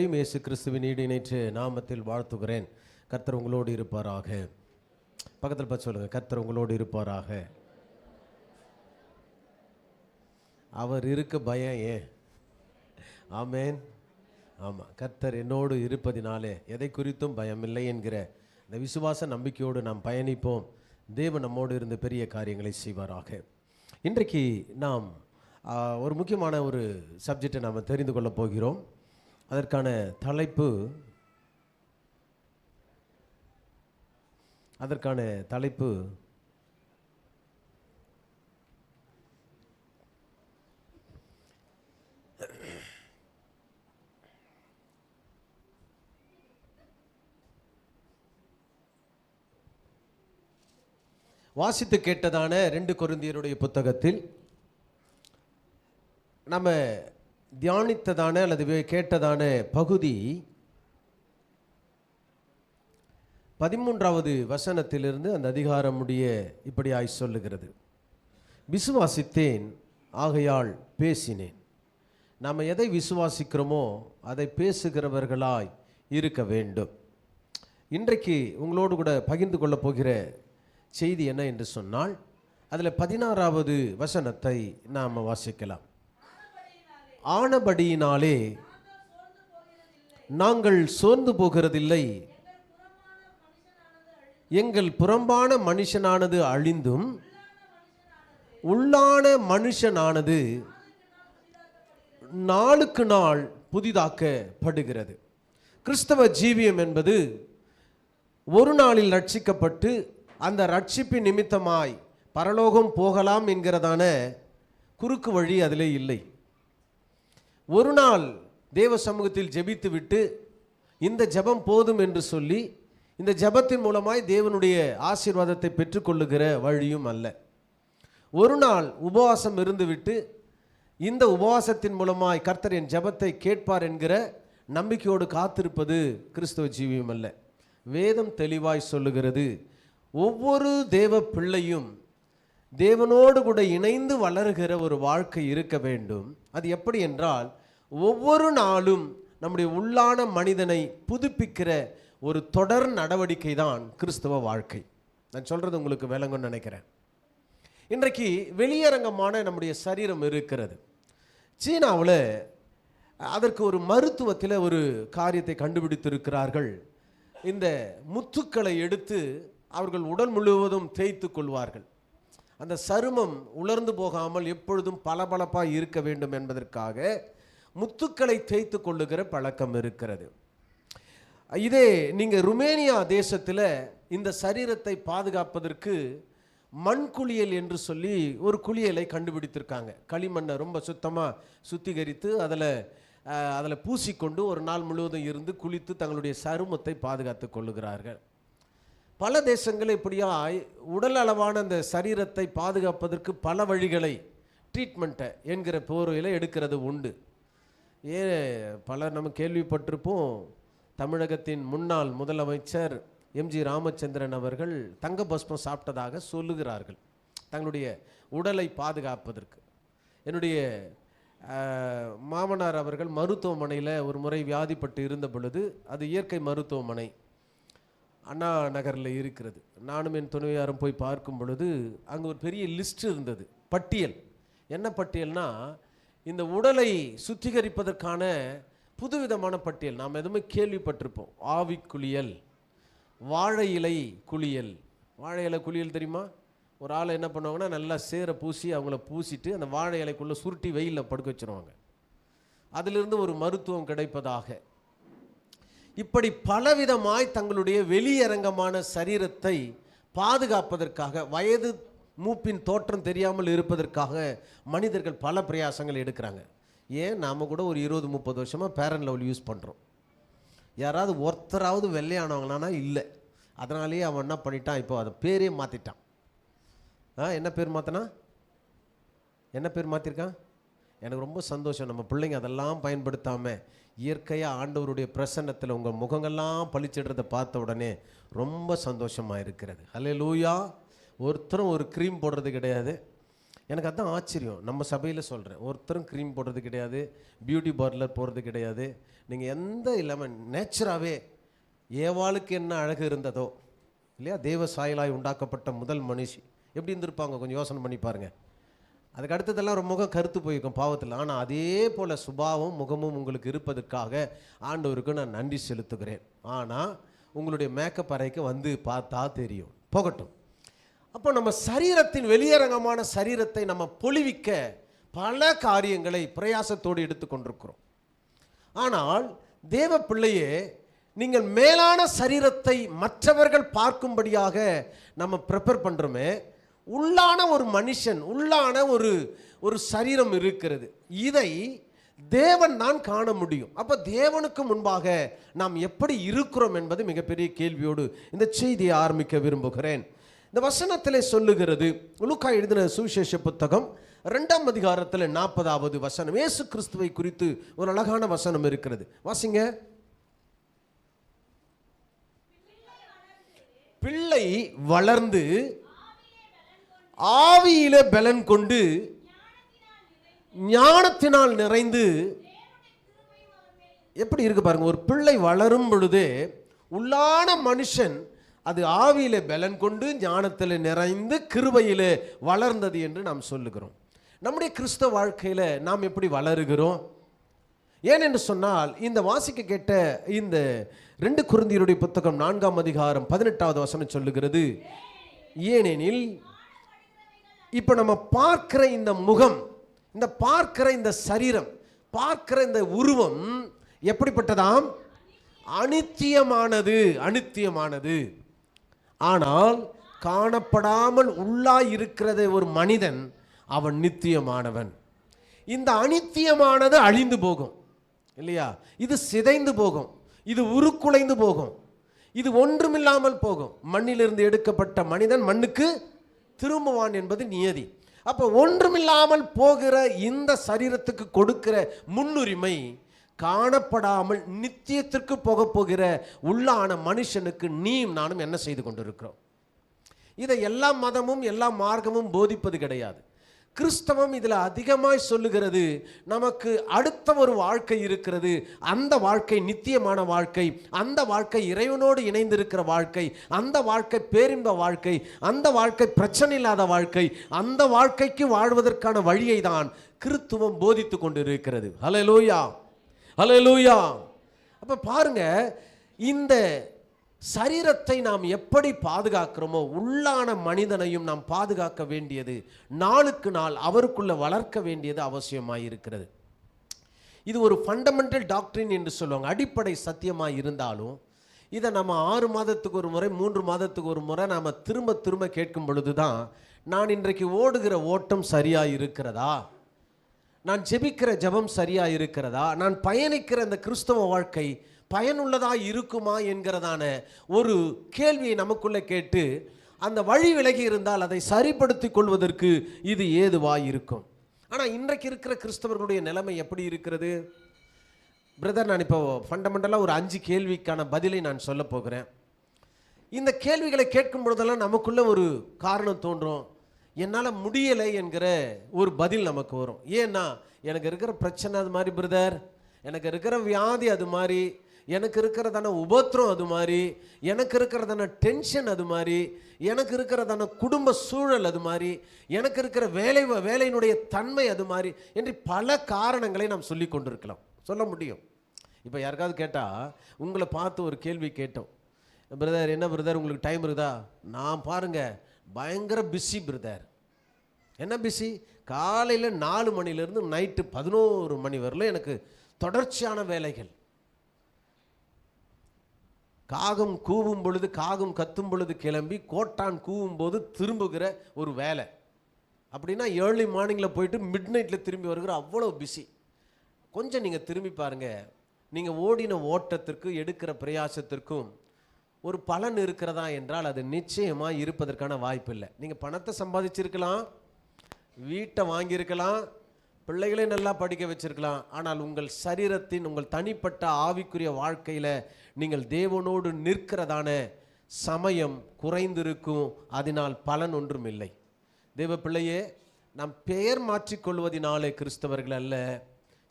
இயேசு கிறிஸ்துவின் ஈடிணைற்று நாமத்தில் வாழ்த்துகிறேன். கர்த்தர் உங்களோடு இருப்பாராக. பக்கத்தில் பார்த்து சொல்லுங்கள், கர்த்தர் உங்களோடு இருப்பாராக. அவர் இருக்க பயம் ஏன்? ஆமேன். ஆமாம், கர்த்தர் என்னோடு இருப்பதினாலே எதை குறித்தும் பயமில்லை என்கிற இந்த விசுவாச நம்பிக்கையோடு நாம் பயணிப்போம். தேவன் நம்மோடு இருந்து பெரிய காரியங்களை செய்வாராக. இன்றைக்கு நாம் ஒரு முக்கியமான ஒரு சப்ஜெக்டை நாம் தெரிந்து கொள்ளப் போகிறோம். அதற்கான தலைப்பு வாசித்து கேட்டதான 2 கொரிந்தியருடைய புத்தகத்தில் நம்ம தியானித்ததான அல்லது கேட்டதான பகுதி 13வது வசனத்திலிருந்து அந்த அதிகாரம் முடிய இப்படியாய் சொல்லுகிறது. விசுவாசித்தேன், ஆகையால் பேசினேன். நாம் எதை விசுவாசிக்கிறோமோ அதை பேசுகிறவர்களாய் இருக்க வேண்டும். இன்றைக்கு உங்களோடு கூட பகிர்ந்து கொள்ளப் போகிற செய்தி என்ன என்று சொன்னால், அதில் 16வது வசனத்தை நாம் வாசிக்கலாம். ஆனபடியினாலே நாங்கள் சோர்ந்து போகிறதில்லை, எங்கள் புறம்பான மனுஷனானது அழிந்தும் உள்ளான மனுஷனானது நாளுக்கு நாள் புதிதாக்கப்படுகிறது. கிறிஸ்தவ ஜீவியம் என்பது ஒரு நாளில் ரட்சிக்கப்பட்டு அந்த ரட்சிப்பின் நிமித்தமாய் பரலோகம் போகலாம் என்கிறதான குறுக்கு வழி அதிலே இல்லை. ஒரு நாள் தேவ சமூகத்தில் ஜெபித்து விட்டு இந்த ஜெபம் போதும் என்று சொல்லி இந்த ஜெபத்தின் மூலமாய் தேவனுடைய ஆசீர்வாதத்தை பெற்றுக்கொள்ளுகிற வழியும் அல்ல. ஒரு நாள் உபவாசம் இருந்துவிட்டு இந்த உபவாசத்தின் மூலமாய் கர்த்தர் என் ஜெபத்தை கேட்பார் என்கிற நம்பிக்கையோடு காத்திருப்பது கிறிஸ்தவ ஜீவியம் அல்ல. வேதம் தெளிவாய் சொல்லுகிறது, ஒவ்வொரு தேவ பிள்ளையும் தேவனோடு கூட இணைந்து வளருகிற ஒரு வாழ்க்கை இருக்க வேண்டும். அது எப்படி என்றால், ஒவ்வொரு நாளும் நம்முடைய உள்ளான மனிதனை புதுப்பிக்கிற ஒரு தொடர் நடவடிக்கை தான் கிறிஸ்தவ வாழ்க்கை. நான் சொல்றது உங்களுக்கு விளங்கும்னு நினைக்கிறேன். இன்றைக்கு வெளியரங்கமான நம்முடைய சரீரம் இருக்கிறது. சீனாவில் அதற்கு ஒரு மருத்துவத்தில் ஒரு காரியத்தை கண்டுபிடித்திருக்கிறார்கள். இந்த முத்துக்களை எடுத்து அவர்கள் உடல் முழுவதும் தேய்த்து கொள்வார்கள். அந்த சருமம் உலர்ந்து போகாமல் எப்பொழுதும் பளபளப்பாக இருக்க வேண்டும் என்பதற்காக முத்துக்களை தேய்த்து கொள்ளுகிற பழக்கம் இருக்கிறது. இதே நீங்கள் ருமேனியா தேசத்தில் இந்த சரீரத்தை பாதுகாப்பதற்கு மண் குளியல் என்று சொல்லி ஒரு குளியலை கண்டுபிடித்திருக்காங்க. களிமண்ணை ரொம்ப சுத்தமாக சுத்திகரித்து அதில் பூசிக்கொண்டு ஒரு நாள் முழுவதும் இருந்து குளித்து தங்களுடைய சருமத்தை பாதுகாத்து கொள்ளுகிறார்கள். பல தேசங்கள் இப்படியாய் உடல் அளவான அந்த சரீரத்தை பாதுகாப்பதற்கு பல வழிகளை ட்ரீட்மெண்ட்டை என்கிற போர்வையில் எடுக்கிறது உண்டு. பலர் நம்ம கேள்விப்பட்டிருப்போம். தமிழகத்தின் முன்னாள் முதலமைச்சர் எம்ஜி ராமச்சந்திரன் அவர்கள் தங்க பஸ்பம் சாப்பிட்டதாக சொல்லுகிறார்கள் தங்களுடைய உடலை பாதுகாப்பதற்கு. என்னுடைய மாமனார் அவர்கள் மருத்துவமனையில் ஒரு முறை வியாதிப்பட்டு இருந்த பொழுது, அது இயற்கை மருத்துவமனை அண்ணா நகரில் இருக்கிறது. நானும் என் துணைவியாரும் போய் பார்க்கும் பொழுது அங்கே ஒரு பெரிய லிஸ்ட் இருந்தது, பட்டியல். என்ன பட்டியல்னா, இந்த உடலை சுத்திகரிப்பதற்கான புதுவிதமான பட்டியல். நாம் எதுவுமே கேள்விப்பட்டிருப்போம். ஆவி குளியல், வாழை இலை குளியல். வாழை இலை குளியல் தெரியுமா? ஒரு ஆளை என்ன பண்ணுவாங்கன்னா, நல்லா சேரை பூசி அவங்கள பூசிட்டு அந்த வாழை இலைக்குள்ளே சுருட்டி வெயிலில் படுக்க வச்சுருவாங்க. அதிலிருந்து ஒரு மருத்துவம் கிடைப்பதாக. இப்படி பலவிதமாய் தங்களுடைய வெளியரங்கமான சரீரத்தை பாதுகாப்பதற்காக, வயது மூப்பின் தோற்றம் தெரியாமல் இருப்பதற்காக மனிதர்கள் பல பிரயாசங்கள் எடுக்கிறாங்க. ஏன், நாம் கூட ஒரு 20-30 வருஷமாக பேரன் லெவல் யூஸ் பண்ணுறோம். யாராவது ஒருத்தராவது வெள்ளையானவங்களானா இல்லை. அதனாலேயே அவன் என்ன பண்ணிட்டான், இப்போ அதை பேரே மாற்றிட்டான். என்ன பேர் மாற்றினா? என்ன பேர் மாற்றிருக்கான்? எனக்கு ரொம்ப சந்தோஷம். நம்ம பிள்ளைங்க அதெல்லாம் பயன்படுத்தாமல் இயற்கையாக ஆண்டவருடைய பிரசன்னத்தில் உங்கள் முகங்கள்லாம் பளிச்சிடுறதை பார்த்த உடனே ரொம்ப சந்தோஷமாக இருக்கிறது. ஹல்லேலூயா. ஒருத்தரும் ஒரு க்ரீம் போடுறது கிடையாது. எனக்கு அதுதான் ஆச்சரியம். நம்ம சபையில் சொல்கிறேன், ஒருத்தரும் க்ரீம் போடுறது கிடையாது, பியூட்டி பார்லர் போடுறது கிடையாது. நீங்கள் எந்த இல்லாமல் நேச்சராகவே ஏவாளுக்கு என்ன அழகு இருந்ததோ இல்லையா, தேவ சாயலாய் உண்டாக்கப்பட்ட முதல் மனுஷி எப்படி இருந்திருப்பாங்க கொஞ்சம் யோசனை பண்ணி பாருங்கள். அதுக்கு அடுத்ததெல்லாம் ரொம்ப முகம் கருத்து போயிருக்கும் பாவத்தில். ஆனால் அதே போல் சுபாவம் முகமும் உங்களுக்கு இருப்பதற்காக ஆண்டவருக்கு நான் நன்றி செலுத்துகிறேன். ஆனால் உங்களுடைய மேக்கப் அறைக்கு வந்து பார்த்தா தெரியும், போகட்டும். அப்போ நம்ம சரீரத்தின் வெளியரங்கமான சரீரத்தை நம்ம பொலிவிக்க பல காரியங்களை பிரயாசத்தோடு எடுத்துக்கொண்டிருக்கிறோம். ஆனால் தேவ பிள்ளையே, நீங்கள் மேலான சரீரத்தை மற்றவர்கள் பார்க்கும்படியாக நம்ம ப்ரிப்பேர் பண்ணுறோமே, உள்ளான ஒரு மனுஷன், உள்ளான ஒரு சரீரம் இருக்கிறது. இதை தேவன் தான் காண முடியும். அப்போ தேவனுக்கு முன்பாக நாம் எப்படி இருக்கிறோம் என்பது மிகப்பெரிய கேள்வியோடு இந்த செய்தியை ஆரம்பிக்க விரும்புகிறேன். இந்த வசனத்திலே சொல்லுகிறது, லூக்கா எழுதின சுவிசேஷ புத்தகம் 2ஆம் அதிகாரத்தில் 40வது வசனம். இயேசு கிறிஸ்துவை குறித்து ஒரு அழகான வசனம் இருக்கிறது, வாசிங்க. பிள்ளை வளர்ந்து ஆவியிலே பலன் கொண்டு ஞானத்தினால் நிறைந்து, எப்படி இருக்கு பாருங்க. ஒரு பிள்ளை வளரும் பொழுதே உள்ளான மனுஷன் அது ஆவியிலே பலன் கொண்டு ஞானத்தில் நிறைந்து கிருபையிலே வளர்ந்தது என்று நாம் சொல்லுகிறோம். நம்முடைய கிறிஸ்தவ வாழ்க்கையில் நாம் எப்படி வளருகிறோம்? ஏனென்று சொன்னால், இந்த வாசிக்க கேட்ட இந்த 2 கொரிந்தியருடைய புத்தகம் 4ஆம் அதிகாரம் 18வது வசனம் சொல்லுகிறது, ஏனெனில் இப்போ நம்ம பார்க்கிற இந்த முகம், இந்த பார்க்கிற இந்த சரீரம், பார்க்கிற இந்த உருவம் எப்படிப்பட்டதாம்? அனித்தியமானது, அனித்தியமானது. ஆனால் காணப்படாமல் உள்ளாய் இருக்கிறது ஒரு மனிதன், அவன் நித்தியமானவன். இந்த அனித்தியமானது அழிந்து போகும் இல்லையா, இது சிதைந்து போகும், இது உருக்குலைந்து போகும், இது ஒன்றுமில்லாமல் போகும். மண்ணிலிருந்து எடுக்கப்பட்ட மனிதன் மண்ணுக்கு திரும்புவான் என்பது நியதி. அப்போ ஒன்றுமில்லாமல் போகிற இந்த சரீரத்துக்கு கொடுக்கிற முன்னுரிமை காணப்படாமல் நித்தியத்திற்கு போக போகிற உள்ளான மனுஷனுக்கு நீயும் நானும் என்ன செய்து கொண்டிருக்கிறோம்? இதை எல்லா மதமும் எல்லா மார்க்கமும் போதிப்பது கிடையாது. கிறிஸ்தவம் இதில் அதிகமாய் சொல்லுகிறது, நமக்கு அடுத்த ஒரு வாழ்க்கை இருக்கிறது, அந்த வாழ்க்கை நித்தியமான வாழ்க்கை, அந்த வாழ்க்கை இறைவனோடு இணைந்திருக்கிற வாழ்க்கை, அந்த வாழ்க்கை பேரின்ப வாழ்க்கை, அந்த வாழ்க்கை பிரச்சனை இல்லாத வாழ்க்கை, அந்த வாழ்க்கைக்கு வாழ்வதற்கான வழியை தான் கிறிஸ்துவம் போதித்து கொண்டு இருக்கிறது. ஹல்லேலூயா, ஹல்லேலூயா. அப்போ பாருங்க, இந்த சரீரத்தை நாம் எப்படி பாதுகாக்கிறோமோ, உள்ளான மனிதனையும் நாம் பாதுகாக்க வேண்டியது, நாளுக்கு நாள் அவருக்குள்ள வளர்க்க வேண்டியது அவசியமாக இருக்கிறது. இது ஒரு ஃபண்டமெண்டல் டாக்டரின் என்று சொல்லுவாங்க, அடிப்படை சத்தியமாக இருந்தாலும் இதை நம்ம 6 மாதத்துக்கு ஒரு முறை, 3 மாதத்துக்கு ஒரு முறை நாம் திரும்ப திரும்ப கேட்கும் பொழுது தான், நான் இன்றைக்கு ஓடுகிற ஓட்டம் சரியாக இருக்கிறதா, நான் ஜெபிக்கிற ஜெபம் சரியாக இருக்கிறதா, நான் பயணிக்கிற இந்த கிறிஸ்தவ வாழ்க்கை பயனுள்ளதாக இருக்குமா என்கிறதான ஒரு கேள்வியை நமக்குள்ளே கேட்டு, அந்த வழி விலகி இருந்தால் அதை சரிப்படுத்தி கொள்வதற்கு இது ஏதுவாக இருக்கும். ஆனால் இன்றைக்கு இருக்கிற கிறிஸ்தவர்களுடைய நிலைமை எப்படி இருக்கிறது? பிரதர், நான் இப்போ ஃபண்டமெண்டலாக ஒரு 5 கேள்விக்கான பதிலை நான் சொல்ல போகிறேன். இந்த கேள்விகளை கேட்கும் பொழுதெல்லாம் நமக்குள்ளே ஒரு காரணம் தோன்றும், என்னால் முடியலை என்கிற ஒரு பதில் நமக்கு வரும். ஏன்னா, எனக்கு இருக்கிற பிரச்சனை அது மாதிரி பிரதர், எனக்கு இருக்கிற வியாதி அது மாதிரி, எனக்கு இருக்கிறதான உபத்திரம் அது மாதிரி, எனக்கு இருக்கிறதான டென்ஷன் அது மாதிரி, எனக்கு இருக்கிறதான குடும்ப சூழல் அது மாதிரி, எனக்கு இருக்கிற வேலையினுடைய தன்மை அது மாதிரி என்று பல காரணங்களை நாம் சொல்லி கொண்டிருக்கலாம், சொல்ல முடியும். இப்போ யாருக்காவது கேட்டால், உங்களை பார்த்து ஒரு கேள்வி கேட்டோம், பிரதர் என்ன பிரதர் உங்களுக்கு டைம் இருக்குதா? நான் பாருங்க பயங்கர பிஸி பிரதர். என்ன பிஸி? காலையில் 4 மணிலேருந்து நைட்டு 11 மணி வரல எனக்கு தொடர்ச்சியான வேலைகள். காகம் கூவும் பொழுது, காகம் கத்தும் பொழுது கிளம்பி கோட்டான் கூவும் போது திரும்புகிற ஒரு வேலை. அப்படின்னா ஏர்லி மார்னிங்கில் போயிட்டு மிட் நைட்டில் திரும்பி வருகிற அவ்வளோ பிஸி. கொஞ்சம் நீங்கள் திரும்பி பாருங்கள், நீங்கள் ஓடின ஓட்டத்திற்கு எடுக்கிற பிரயாசத்திற்கும் ஒரு பலன் இருக்கிறதா என்றால் அது நிச்சயமாக இருப்பதற்கான வாய்ப்பு இல்லை. நீங்கள் பணத்தை சம்பாதிச்சிருக்கலாம், வீட்டை வாங்கியிருக்கலாம், பிள்ளைகளை நல்லா படிக்க வச்சிருக்கலாம், ஆனால் உங்கள் சரீரத்தின், உங்கள் தனிப்பட்ட ஆவிக்குரிய வாழ்க்கையில் நீங்கள் தேவனோடு நிற்கிறதான சமயம் குறைந்திருக்கும், அதனால் பலன் ஒன்றும் இல்லை. தேவ பிள்ளையே, நாம் பெயர் மாற்றிக்கொள்வதினாலே கிறிஸ்தவர்கள் அல்ல,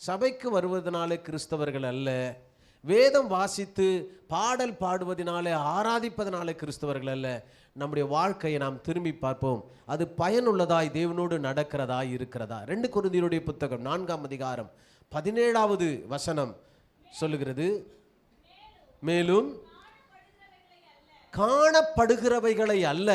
சபைக்கு வருவதனாலே கிறிஸ்தவர்கள் அல்ல, வேதம் வாசித்து பாடல் பாடுவதனாலே ஆராதிப்பதனாலே கிறிஸ்தவர்கள் அல்ல. நம்முடைய வாழ்க்கையை நாம் திரும்பி பார்ப்போம். அது பயனுள்ளதாய் தேவனோடு நடக்கிறதாய் இருக்கிறதா? 2 கொரிந்தியருடைய புத்தகம் 4ஆம் அதிகாரம் 17வது வசனம் சொல்லுகிறது, மேலும் காணப்படுகிறவைகளை அல்ல,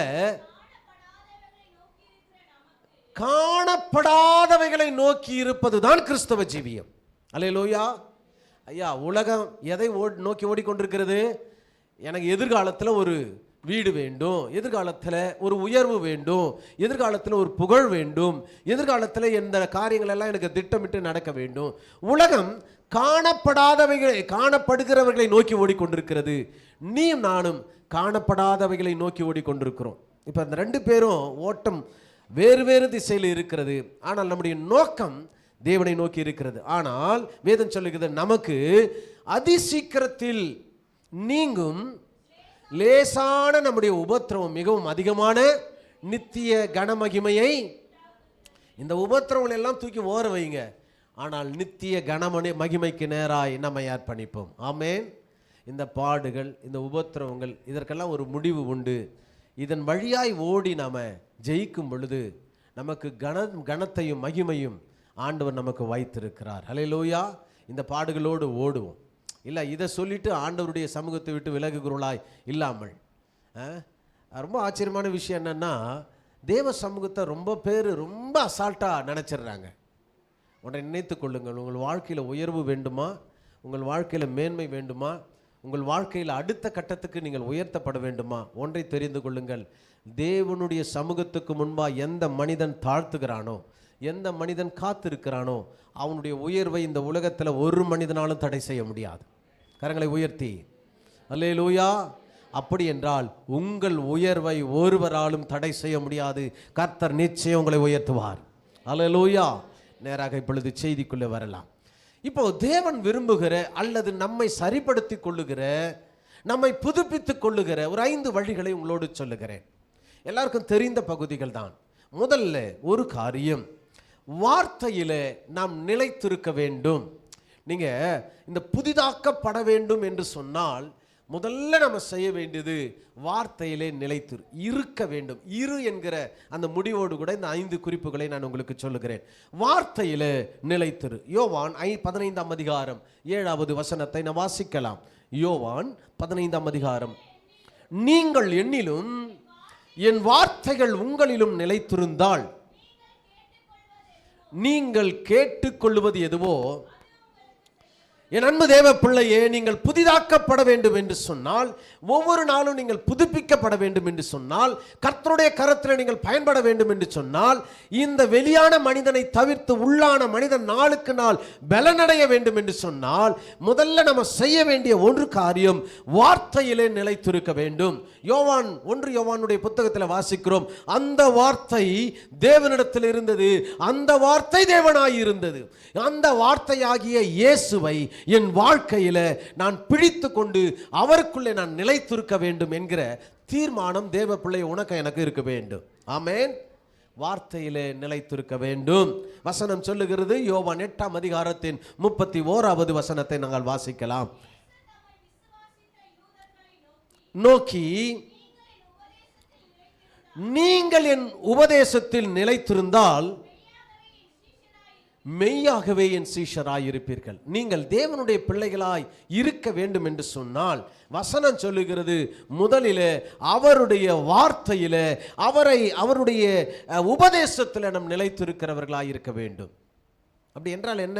காணப்படாதவைகளை நோக்கி இருப்பதுதான் கிறிஸ்தவ ஜீவியம். அல்லேலூயா. ஐயா, உலகம் எதை நோக்கி ஓடிக்கொண்டிருக்கிறது? எனக்கு எதிர்காலத்தில் ஒரு வீடு வேண்டும், எதிர்காலத்தில் ஒரு உயர்வு வேண்டும், எதிர்காலத்தில் ஒரு புகழ் வேண்டும், எதிர்காலத்தில் இந்த காரியங்கள் எல்லாம் எனக்கு திட்டமிட்டு நடக்க வேண்டும். உலகம் காணப்படாதவைகளை காணப்படுகிறவர்களை நோக்கி ஓடிக்கொண்டிருக்கிறது. நீயும் நானும் காணப்படாதவைகளை நோக்கி ஓடிக்கொண்டிருக்கிறோம். இப்போ அந்த 2 பேரும் ஓட்டம் வேறு வேறு திசையில் இருக்கிறது. ஆனால் நம்முடைய நோக்கம் தேவனை நோக்கி இருக்கிறது. ஆனால் வேதம் சொல்லுகிறது, நமக்கு அதிசீக்கிரத்தில் நீங்கும் லேசான நம்முடைய உபத்திரவம் மிகவும் அதிகமான நித்திய கனமகிமையை. இந்த உபத்திரவங்கள் எல்லாம் தூக்கி ஓர வைங்க, ஆனால் நித்திய மகிமைக்கு நேராய் நம்மை அர்ப்பணிப்போம். ஆமென். இந்த பாடுகள், இந்த உபத்திரவங்கள், இதற்கெல்லாம் ஒரு முடிவு உண்டு. இதன் வழியாய் ஓடி நாம் ஜெயிக்கும் பொழுது நமக்கு கனத்தையும் மகிமையும் ஆண்டவர் நமக்கு வைத்திருக்கிறார். ஹல்லேலூயா. இந்த பாடுகளோடு ஓடுவோம். இல்லை இதை சொல்லிட்டு ஆண்டவருடைய சமூகத்தை விட்டு விலகுகிறவளாய் இல்லாமல். ரொம்ப ஆச்சரியமான விஷயம் என்னென்னா, தேவ சமூகத்தை ரொம்ப பேர் ரொம்ப அசால்ட்டாக நினச்சிடுறாங்க. ஒன்றை நினைத்து கொள்ளுங்கள், உங்கள் வாழ்க்கையில் உயர்வு வேண்டுமா, உங்கள் வாழ்க்கையில் மேன்மை வேண்டுமா, உங்கள் வாழ்க்கையில் அடுத்த கட்டத்துக்கு நீங்கள் உயர்த்தப்பட வேண்டுமா, ஒன்றை தெரிந்து கொள்ளுங்கள். தேவனுடைய சமூகத்துக்கு முன்பாக எந்த மனிதன் தாழ்த்துகிறானோ, எந்த மனிதன் காத்திருக்கிறானோ, அவனுடைய உயர்வை இந்த உலகத்தில் ஒரு மனிதனாலும் தடை செய்ய முடியாது. கரங்களை உயர்த்தி அல்லேலூயா. அப்படி என்றால் உங்கள் உயர்வை ஒருவராலும் தடை செய்ய முடியாது. கர்த்தர் நிச்சயம் உங்களை உயர்த்துவார். அல்லேலூயா. நேராக இப்பொழுது செய்திக்குள்ளே வரலாம். இப்போ தேவன் விரும்புகிற அல்லது நம்மை சரிப்படுத்தி கொள்ளுகிற, நம்மை புதுப்பித்துக் கொள்ளுகிற ஒரு 5 வழிகளை உங்களோடு சொல்லுகிறேன். எல்லாருக்கும் தெரிந்த பகுதிகள் தான். முதல்ல ஒரு காரியம், வார்த்தையிலே நாம் நிலைத்திருக்க வேண்டும். நீங்கள் இந்த புதிதாக்கப்பட வேண்டும் என்று சொன்னால் முதல்ல நம்ம செய்ய வேண்டியது வார்த்தையிலே நிலைத்திரு இருக்க வேண்டும். இரு என்கிற அந்த முடிவோடு கூட இந்த 5 குறிப்புகளை நான் உங்களுக்கு சொல்லுகிறேன். வார்த்தையிலே நிலைத்திரு. யோவான் 15ஆம் அதிகாரம் 7வது வசனத்தை நான் வாசிக்கலாம். யோவான் 15ஆம் அதிகாரம், நீங்கள் என்னிலும் என் வார்த்தைகள் உங்களிலும் நிலைத்திருந்தால் நீங்கள் கேட்டுக்கொள்வது எதுவோ, என் அன்பு தேவ பிள்ளையே, நீங்கள் புதிதாக்கப்பட வேண்டும் என்று சொன்னால், ஒவ்வொரு நாளும் நீங்கள் புதுப்பிக்கப்பட வேண்டும் என்று சொன்னால், கர்த்தருடைய கரத்தில் நீங்கள் பயன்பட வேண்டும் என்று சொன்னால், இந்த வெளியான மனிதனை தவிர்த்து உள்ளான மனிதன் நாளுக்கு நாள் பலனடைய வேண்டும் என்று சொன்னால், முதல்ல நம்ம செய்ய வேண்டிய ஒரு காரியம் வார்த்தையிலே நிலைத்திருக்க வேண்டும். யோவானுடைய புத்தகத்தில் வாசிக்கிறோம், அந்த வார்த்தை தேவனிடத்தில் இருந்தது, அந்த வார்த்தை தேவனாய் இருந்தது. அந்த வார்த்தையாகிய இயேசுவை என் வாழ்க்கையில நான் பிடித்து கொண்டு அவருக்குள்ளே நான் நிலைத்திருக்க வேண்டும் என்கிற தீர்மானம் தேவ பிள்ளை உனக்கு எனக்கு இருக்க வேண்டும். ஆமென். வார்த்தையிலே நிலைத்திருக்க வேண்டும். வசனம் சொல்லுகிறது, யோவான் 8ஆம் அதிகாரத்தின் 31வது வசனத்தை நாங்கள் வாசிக்கலாம். நோக்கி, நீங்கள் என் உபதேசத்தில் நிலைத்திருந்தால் மெய்யாகவே என் சீஷராய் இருப்பீர்கள். நீங்கள் தேவனுடைய பிள்ளைகளாய் இருக்க வேண்டும் என்று சொன்னால், வசனம் சொல்லுகிறது, முதலிலே அவருடைய வார்த்தையிலே, அவருடைய உபதேசத்தில் நம் நிலைத்திருக்கிறவர்களாய் இருக்க வேண்டும். அப்படி என்றால் என்ன?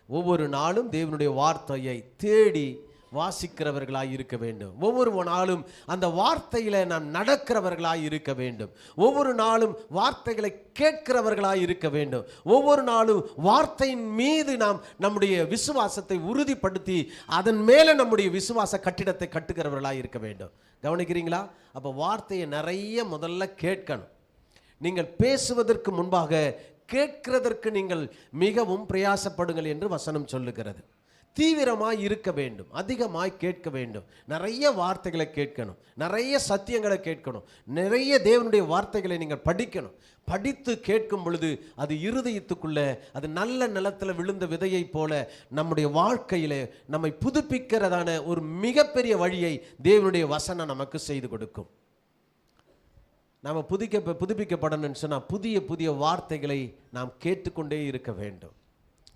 ஒவ்வொரு நாளும் தேவனுடைய வார்த்தையை தேடி வாசிக்கிறவர்களாய் இருக்க வேண்டும். ஒவ்வொரு நாளும் அந்த வார்த்தையில நாம் நடக்கிறவர்களாய் இருக்க வேண்டும். ஒவ்வொரு நாளும் வார்த்தைகளை கேட்கிறவர்களாய் இருக்க வேண்டும். ஒவ்வொரு நாளும் வார்த்தையின் மீது நாம் நம்முடைய விசுவாசத்தை உறுதிப்படுத்தி அதன் மேலே நம்முடைய விசுவாச கட்டிடத்தை கட்டுகிறவர்களாய் இருக்க வேண்டும். கவனிக்கிறீங்களா? அப்போ வார்த்தையை நிறைய முதல்ல கேட்கணும். நீங்கள் பேசுவதற்கு முன்பாக கேட்கிறதற்கு நீங்கள் மிகவும் பிரயாசப்படுங்கள் என்று வசனம் சொல்லுகிறது. தீவிரமாய் இருக்க வேண்டும், அதிகமாய் கேட்க வேண்டும், நிறைய வார்த்தைகளை கேட்கணும், நிறைய சத்தியங்களை கேட்கணும், நிறைய தேவனுடைய வார்த்தைகளை நீங்கள் படிக்கணும். படித்து கேட்கும் பொழுது அது இருதயத்துக்குள்ள அது நல்ல நிலத்தில் விழுந்த விதையை போல நம்முடைய வாழ்க்கையில நம்மை புதுப்பிக்கிறதான ஒரு மிகப்பெரிய வழியை தேவனுடைய வசனம் நமக்கு செய்து கொடுக்கும். நாம் புதுப்பிக்கப்படணும்னு சொன்னால் புதிய புதிய வார்த்தைகளை நாம் கேட்டுக்கொண்டே இருக்க வேண்டும்.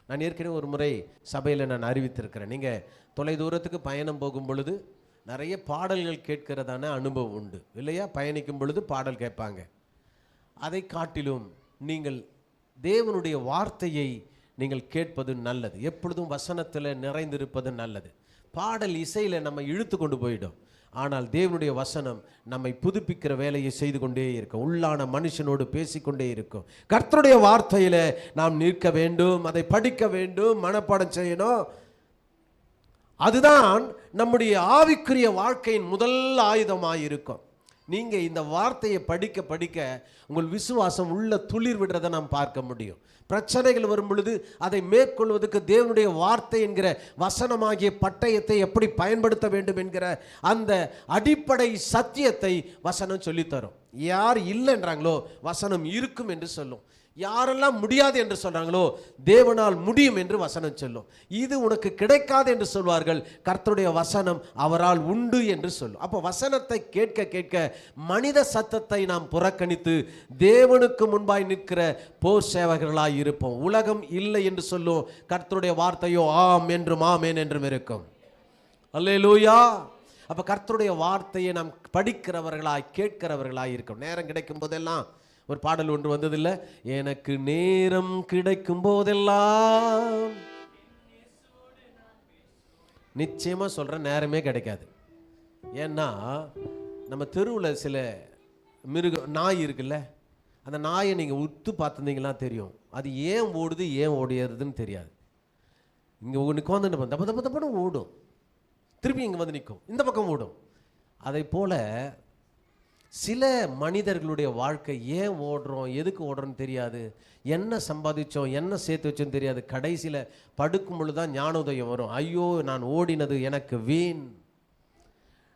நான் ஏற்கனவே ஒரு முறை சபையில் நான் அறிவித்திருக்கிறேன். நீங்கள் தொலைதூரத்துக்கு பயணம் போகும் பொழுது நிறைய பாடல்கள் கேட்கிறதான அனுபவம் உண்டு இல்லையா? பயணிக்கும் பொழுது பாடல் கேட்பாங்க. அதை காட்டிலும் நீங்கள் தேவனுடைய வார்த்தையை நீங்கள் கேட்பது நல்லது. எப்பொழுதும் வசனத்தில் நிறைந்திருப்பது நல்லது. பாடல் இசையில் நம்ம இழுத்து கொண்டு போயிடும். ஆனால் தேவனுடைய வசனம் நம்மை புதுப்பிக்கிற வேலையை செய்து கொண்டே இருக்கும். உள்ளான மனுஷனோடு பேசிக்கொண்டே இருக்கும். கர்த்தருடைய வார்த்தையில் நாம் நிற்க வேண்டும், அதை படிக்க வேண்டும், மனப்பாடம் செய்யணும். அதுதான் நம்முடைய ஆவிக்குரிய வாழ்க்கையின் முதல் ஆயுதமாக இருக்கும். நீங்கள் இந்த வார்த்தையை படிக்க படிக்க உங்கள் விசுவாசம் உள்ள துளிர் விடுறதை நாம் பார்க்க முடியும். பிரச்சனைகள் வரும் பொழுது அதை மேற்கொள்வதற்கு தேவனுடைய வார்த்தை என்கிற வசனமாகிய பட்டயத்தை எப்படி பயன்படுத்த வேண்டும் என்கிற அந்த அடிப்படை சத்தியத்தை வசனம் சொல்லித்தரும். யார் இல்லைன்றாங்களோ வசனம் இருக்கும் என்று சொல்லும். யாரெல்லாம் முடியாது என்று சொல்றாங்களோ தேவனால் முடியும் என்று வசனம் சொல்லும். இது உனக்கு கிடைக்காது என்று சொல்வார்கள், கர்த்தருடைய வசனம் அவரால் உண்டு என்று சொல்லும். அப்போ வசனத்தை கேட்க கேட்க மனித சத்தத்தை நாம் புறக்கணித்து தேவனுக்கு முன்பாய் நிற்கிற போர் சேவகர்களாய் இருப்போம். உலகம் இல்லை என்று சொல்லும், கர்த்தருடைய வார்த்தையோ ஆம் என்றும் ஆமேன் என்றும் இருக்கும். அல்லேலூயா. அப்போ கர்த்தருடைய வார்த்தையை நாம் படிக்கிறவர்களாய் கேட்கிறவர்களாய் இருக்கும். நேரம் கிடைக்கும் போதெல்லாம் ஒரு பாடல் ஒன்று வந்ததில்லை, எனக்கு நேரம் கிடைக்கும் போதெல்லாம். நிச்சயமா சொல்ற நேரமே கிடைக்காது. ஏன்னா நம்ம தெருவில் சில நாய் இருக்குல்ல, அந்த நாயை நீங்கள் உத்து பார்த்துருந்தீங்கன்னா தெரியும், அது ஏன் ஓடுது ஏன் ஓடிடுறதுன்னு தெரியாது. இங்கே நிற்கும் வந்து தப்ப தப்ப தப்பன்னு ஓடும், திருப்பி இங்கே வந்து நிற்கும், இந்த பக்கம் ஓடும். அதை போல சில மனிதர்களுடைய வாழ்க்கை ஏன் ஓடுறோம் எதுக்கு ஓடுறோன்னு தெரியாது, என்ன சம்பாதிச்சோம் என்ன சேர்த்து வச்சோன்னு தெரியாது. கடைசியில் படுக்கும் பொழுது தான் ஞானோதயம் வரும். ஐயோ நான் ஓடினது எனக்கு வீண்,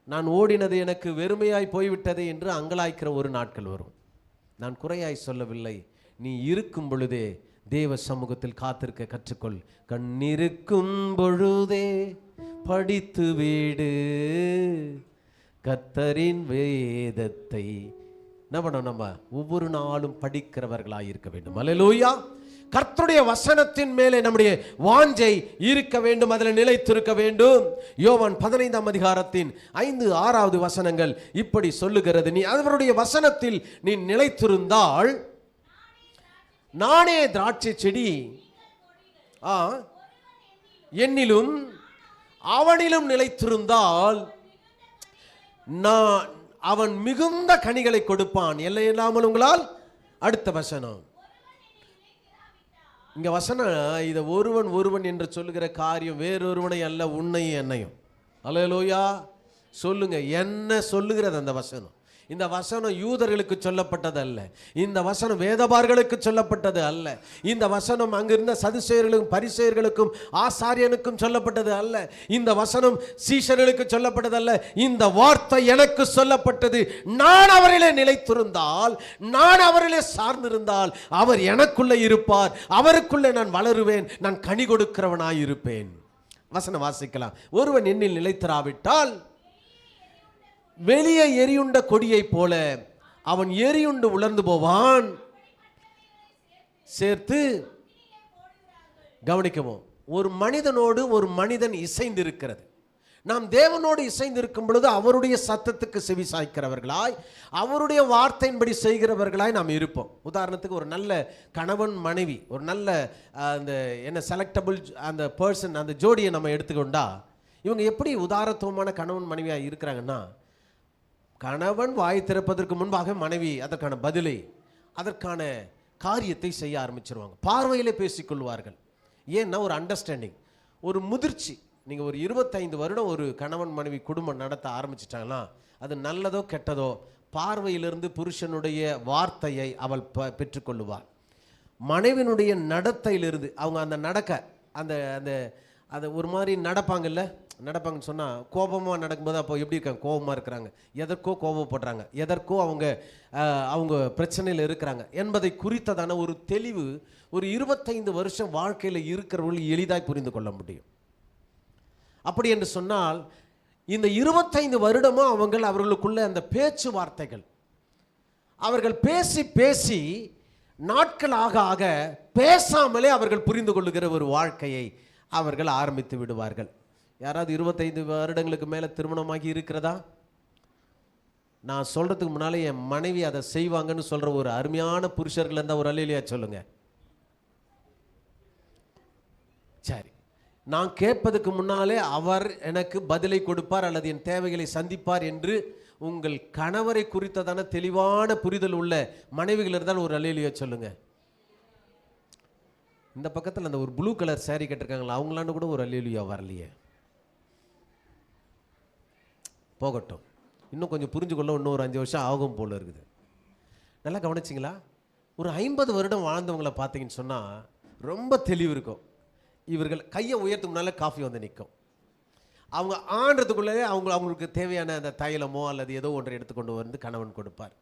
நான் ஓடினது எனக்கு வெறுமையாய் போய்விட்டது என்று அங்கலாய்க்கிற ஒரு நாட்கள் வரும். நான் குறையாய் சொல்லவில்லை, நீ இருக்கும் பொழுதே தேவ சமூகத்தில் காத்திருக்க கற்றுக்கொள். கண்ணிருக்கும் பொழுதே படித்து வீடு கர்த்தரின் வேதத்தை. என்ன பண்ணோம், நம்ம ஒவ்வொரு நாளும் படிக்கிறவர்களாக இருக்க வேண்டும். அல்லேலூயா. கர்த்தருடைய வசனத்தின் மேலே நம்முடைய வாஞ்சை இருக்க வேண்டும், அதில் நிலைத்திருக்க வேண்டும். யோவான் 15ஆம் அதிகாரத்தின் 5-6 வசனங்கள் இப்படி சொல்லுகிறது, நீ அவருடைய வசனத்தில் நீ நிலைத்திருந்தால், நானே திராட்சை செடி, என்னிலும் அவனிலும் நிலைத்திருந்தால் நான் அவன் மிகுந்த கனிகளை கொடுப்பான், எல்லை இல்லாமல் உங்களால். அடுத்த வசனம், இங்க வசனம் இதை ஒருவன் என்று சொல்லுகிற காரியம் வேறொருவனை அல்ல, உன்னையும் என்னையும். அல்லேலூயா. சொல்லுங்க, என்ன சொல்லுகிறது அந்த வசனம்? இந்த வசனம் யூதர்களுக்கு சொல்லப்பட்டது அல்ல, இந்த வசனம் வேதபாரர்களுக்கு சொல்லப்பட்டது அல்ல, இந்த வசனம் அங்கிருந்த சதுசேயர்களுக்கும் பரிசேயர்களுக்கும் ஆசாரியனுக்கும் சொல்லப்பட்டது அல்ல, இந்த வசனம் சீஷர்களுக்கு சொல்லப்பட்டது அல்ல. இந்த வார்த்தை எனக்கு சொல்லப்பட்டது. நான் அவரிலே நிலைத்திருந்தால், நான் அவரிலே சார்ந்திருந்தால் அவர் எனக்குள்ளே இருப்பார், அவருக்குள்ளே நான் வளருவேன், நான் கனி கொடுக்கிறவனாய் இருப்பேன். வசனம் வாசிக்கலாம். ஒருவன் என்னில் நிலைத்திராவிட்டால் வெளியே எரியுண்ட கொடியை போல அவன் எரியுண்டு உலர்ந்து போவான். சேர்த்து கவனிக்கவும், ஒரு மனிதனோடு ஒரு மனிதன் இசைந்திருக்கிறது. நாம் தேவனோடு இசைந்திருக்கும் பொழுது அவருடைய சத்தத்துக்கு செவி சாய்க்கிறவர்களாய், அவருடைய வார்த்தையின்படி செய்கிறவர்களாய் நாம் இருப்போம். உதாரணத்துக்கு ஒரு நல்ல கணவன் மனைவி, ஒரு நல்ல அந்த என்ன செலக்டபிள் அந்த பர்சன், அந்த ஜோடியை நம்ம எடுத்துக்கொண்டா இவங்க எப்படி உதாரத்துவமான கணவன் மனைவியாக இருக்கிறாங்கன்னா, கணவன் வாய் திறப்பதற்கு முன்பாக மனைவி அதற்கான பதிலை, அதற்கான காரியத்தை செய்ய ஆரம்பிச்சிருவாங்க. பார்வையிலே பேசிக்கொள்வார்கள். ஏன்னா ஒரு அண்டர்ஸ்டாண்டிங், ஒரு முதிர்ச்சி. நீங்கள் ஒரு 25 வருடம் ஒரு கணவன் மனைவி குடும்பம் நடத்த ஆரம்பிச்சிட்டாங்கன்னா, அது நல்லதோ கெட்டதோ பார்வையிலிருந்து புருஷனுடைய வார்த்தையை அவள் பெற்றுக்கொள்ளுவாள். மனைவினுடைய நடத்தையிலிருந்து அவங்க அந்த நடக்க அந்த அந்த அதை ஒரு மாதிரி நடப்பாங்கல்ல, நடப்பாங்கன்னு சொன்னால் கோபமாக நடக்கும்போது அப்போ எப்படி இருக்காங்க, கோபமாக இருக்கிறாங்க, எதற்கோ கோபப்படுறாங்க, எதற்கோ அவங்க பிரச்சனையில் இருக்கிறாங்க என்பதை குறித்ததான ஒரு தெளிவு ஒரு 25 வருஷம் வாழ்க்கையில் இருக்கிறவர்கள் எளிதாய் புரிந்து கொள்ள முடியும். அப்படி என்று சொன்னால் இந்த 25 வருடமும் அவர்களுக்குள்ள அந்த பேச்சுவார்த்தைகள், அவர்கள் பேசி பேசி நாட்கள் ஆக ஆக பேசாமலே அவர்கள் புரிந்து கொள்ளுகிற ஒரு வாழ்க்கையை அவர்கள் ஆரம்பித்து விடுவார்கள். யாராவது 25 வருடங்களுக்கு மேலே திருமணமாகி இருக்கிறதா? நான் சொல்றதுக்கு முன்னாலே என் மனைவி அதை செய்வாங்கன்னு சொல்ற ஒரு அருமையான புருஷர்கள் இருந்தால் ஒரு அல்லேலூயா சொல்லுங்க. சரி, நான் கேட்பதுக்கு முன்னாலே அவர் எனக்கு பதிலை கொடுப்பார் அல்லது என் தேவைகளை சந்திப்பார் என்று உங்கள் கணவரை குறித்ததான தெளிவான புரிதல் உள்ள மனைவிகள் இருந்தால் ஒரு அல்லேலூயா சொல்லுங்க. இந்த பக்கத்தில் அந்த ஒரு ப்ளூ கலர் சாரி கட்டிருக்காங்களா, அவங்களாண்டு கூட ஒரு அல்லேலூயா வரலையே. போகட்டும், இன்னும் கொஞ்சம் புரிஞ்சுக்கொள்ள இன்னும் ஒரு 5 வருஷம் ஆகும் போல இருக்குது. நல்லா கவனிச்சிங்களா? ஒரு 50 வருடம் வாழ்ந்தவங்களை பார்த்தீங்கன்னு சொன்னால் ரொம்ப தெளிவு இருக்கும். இவர்கள் கையை உயர்த்துக்கு முன்னால காஃபி வந்து நிற்கும். அவங்க ஆண்டுறதுக்குள்ளே அவங்களுக்கு தேவையான அந்த தைலமோ அல்லது ஏதோ ஒன்றை எடுத்துக்கொண்டு வந்து கணவன் கொடுப்பார்.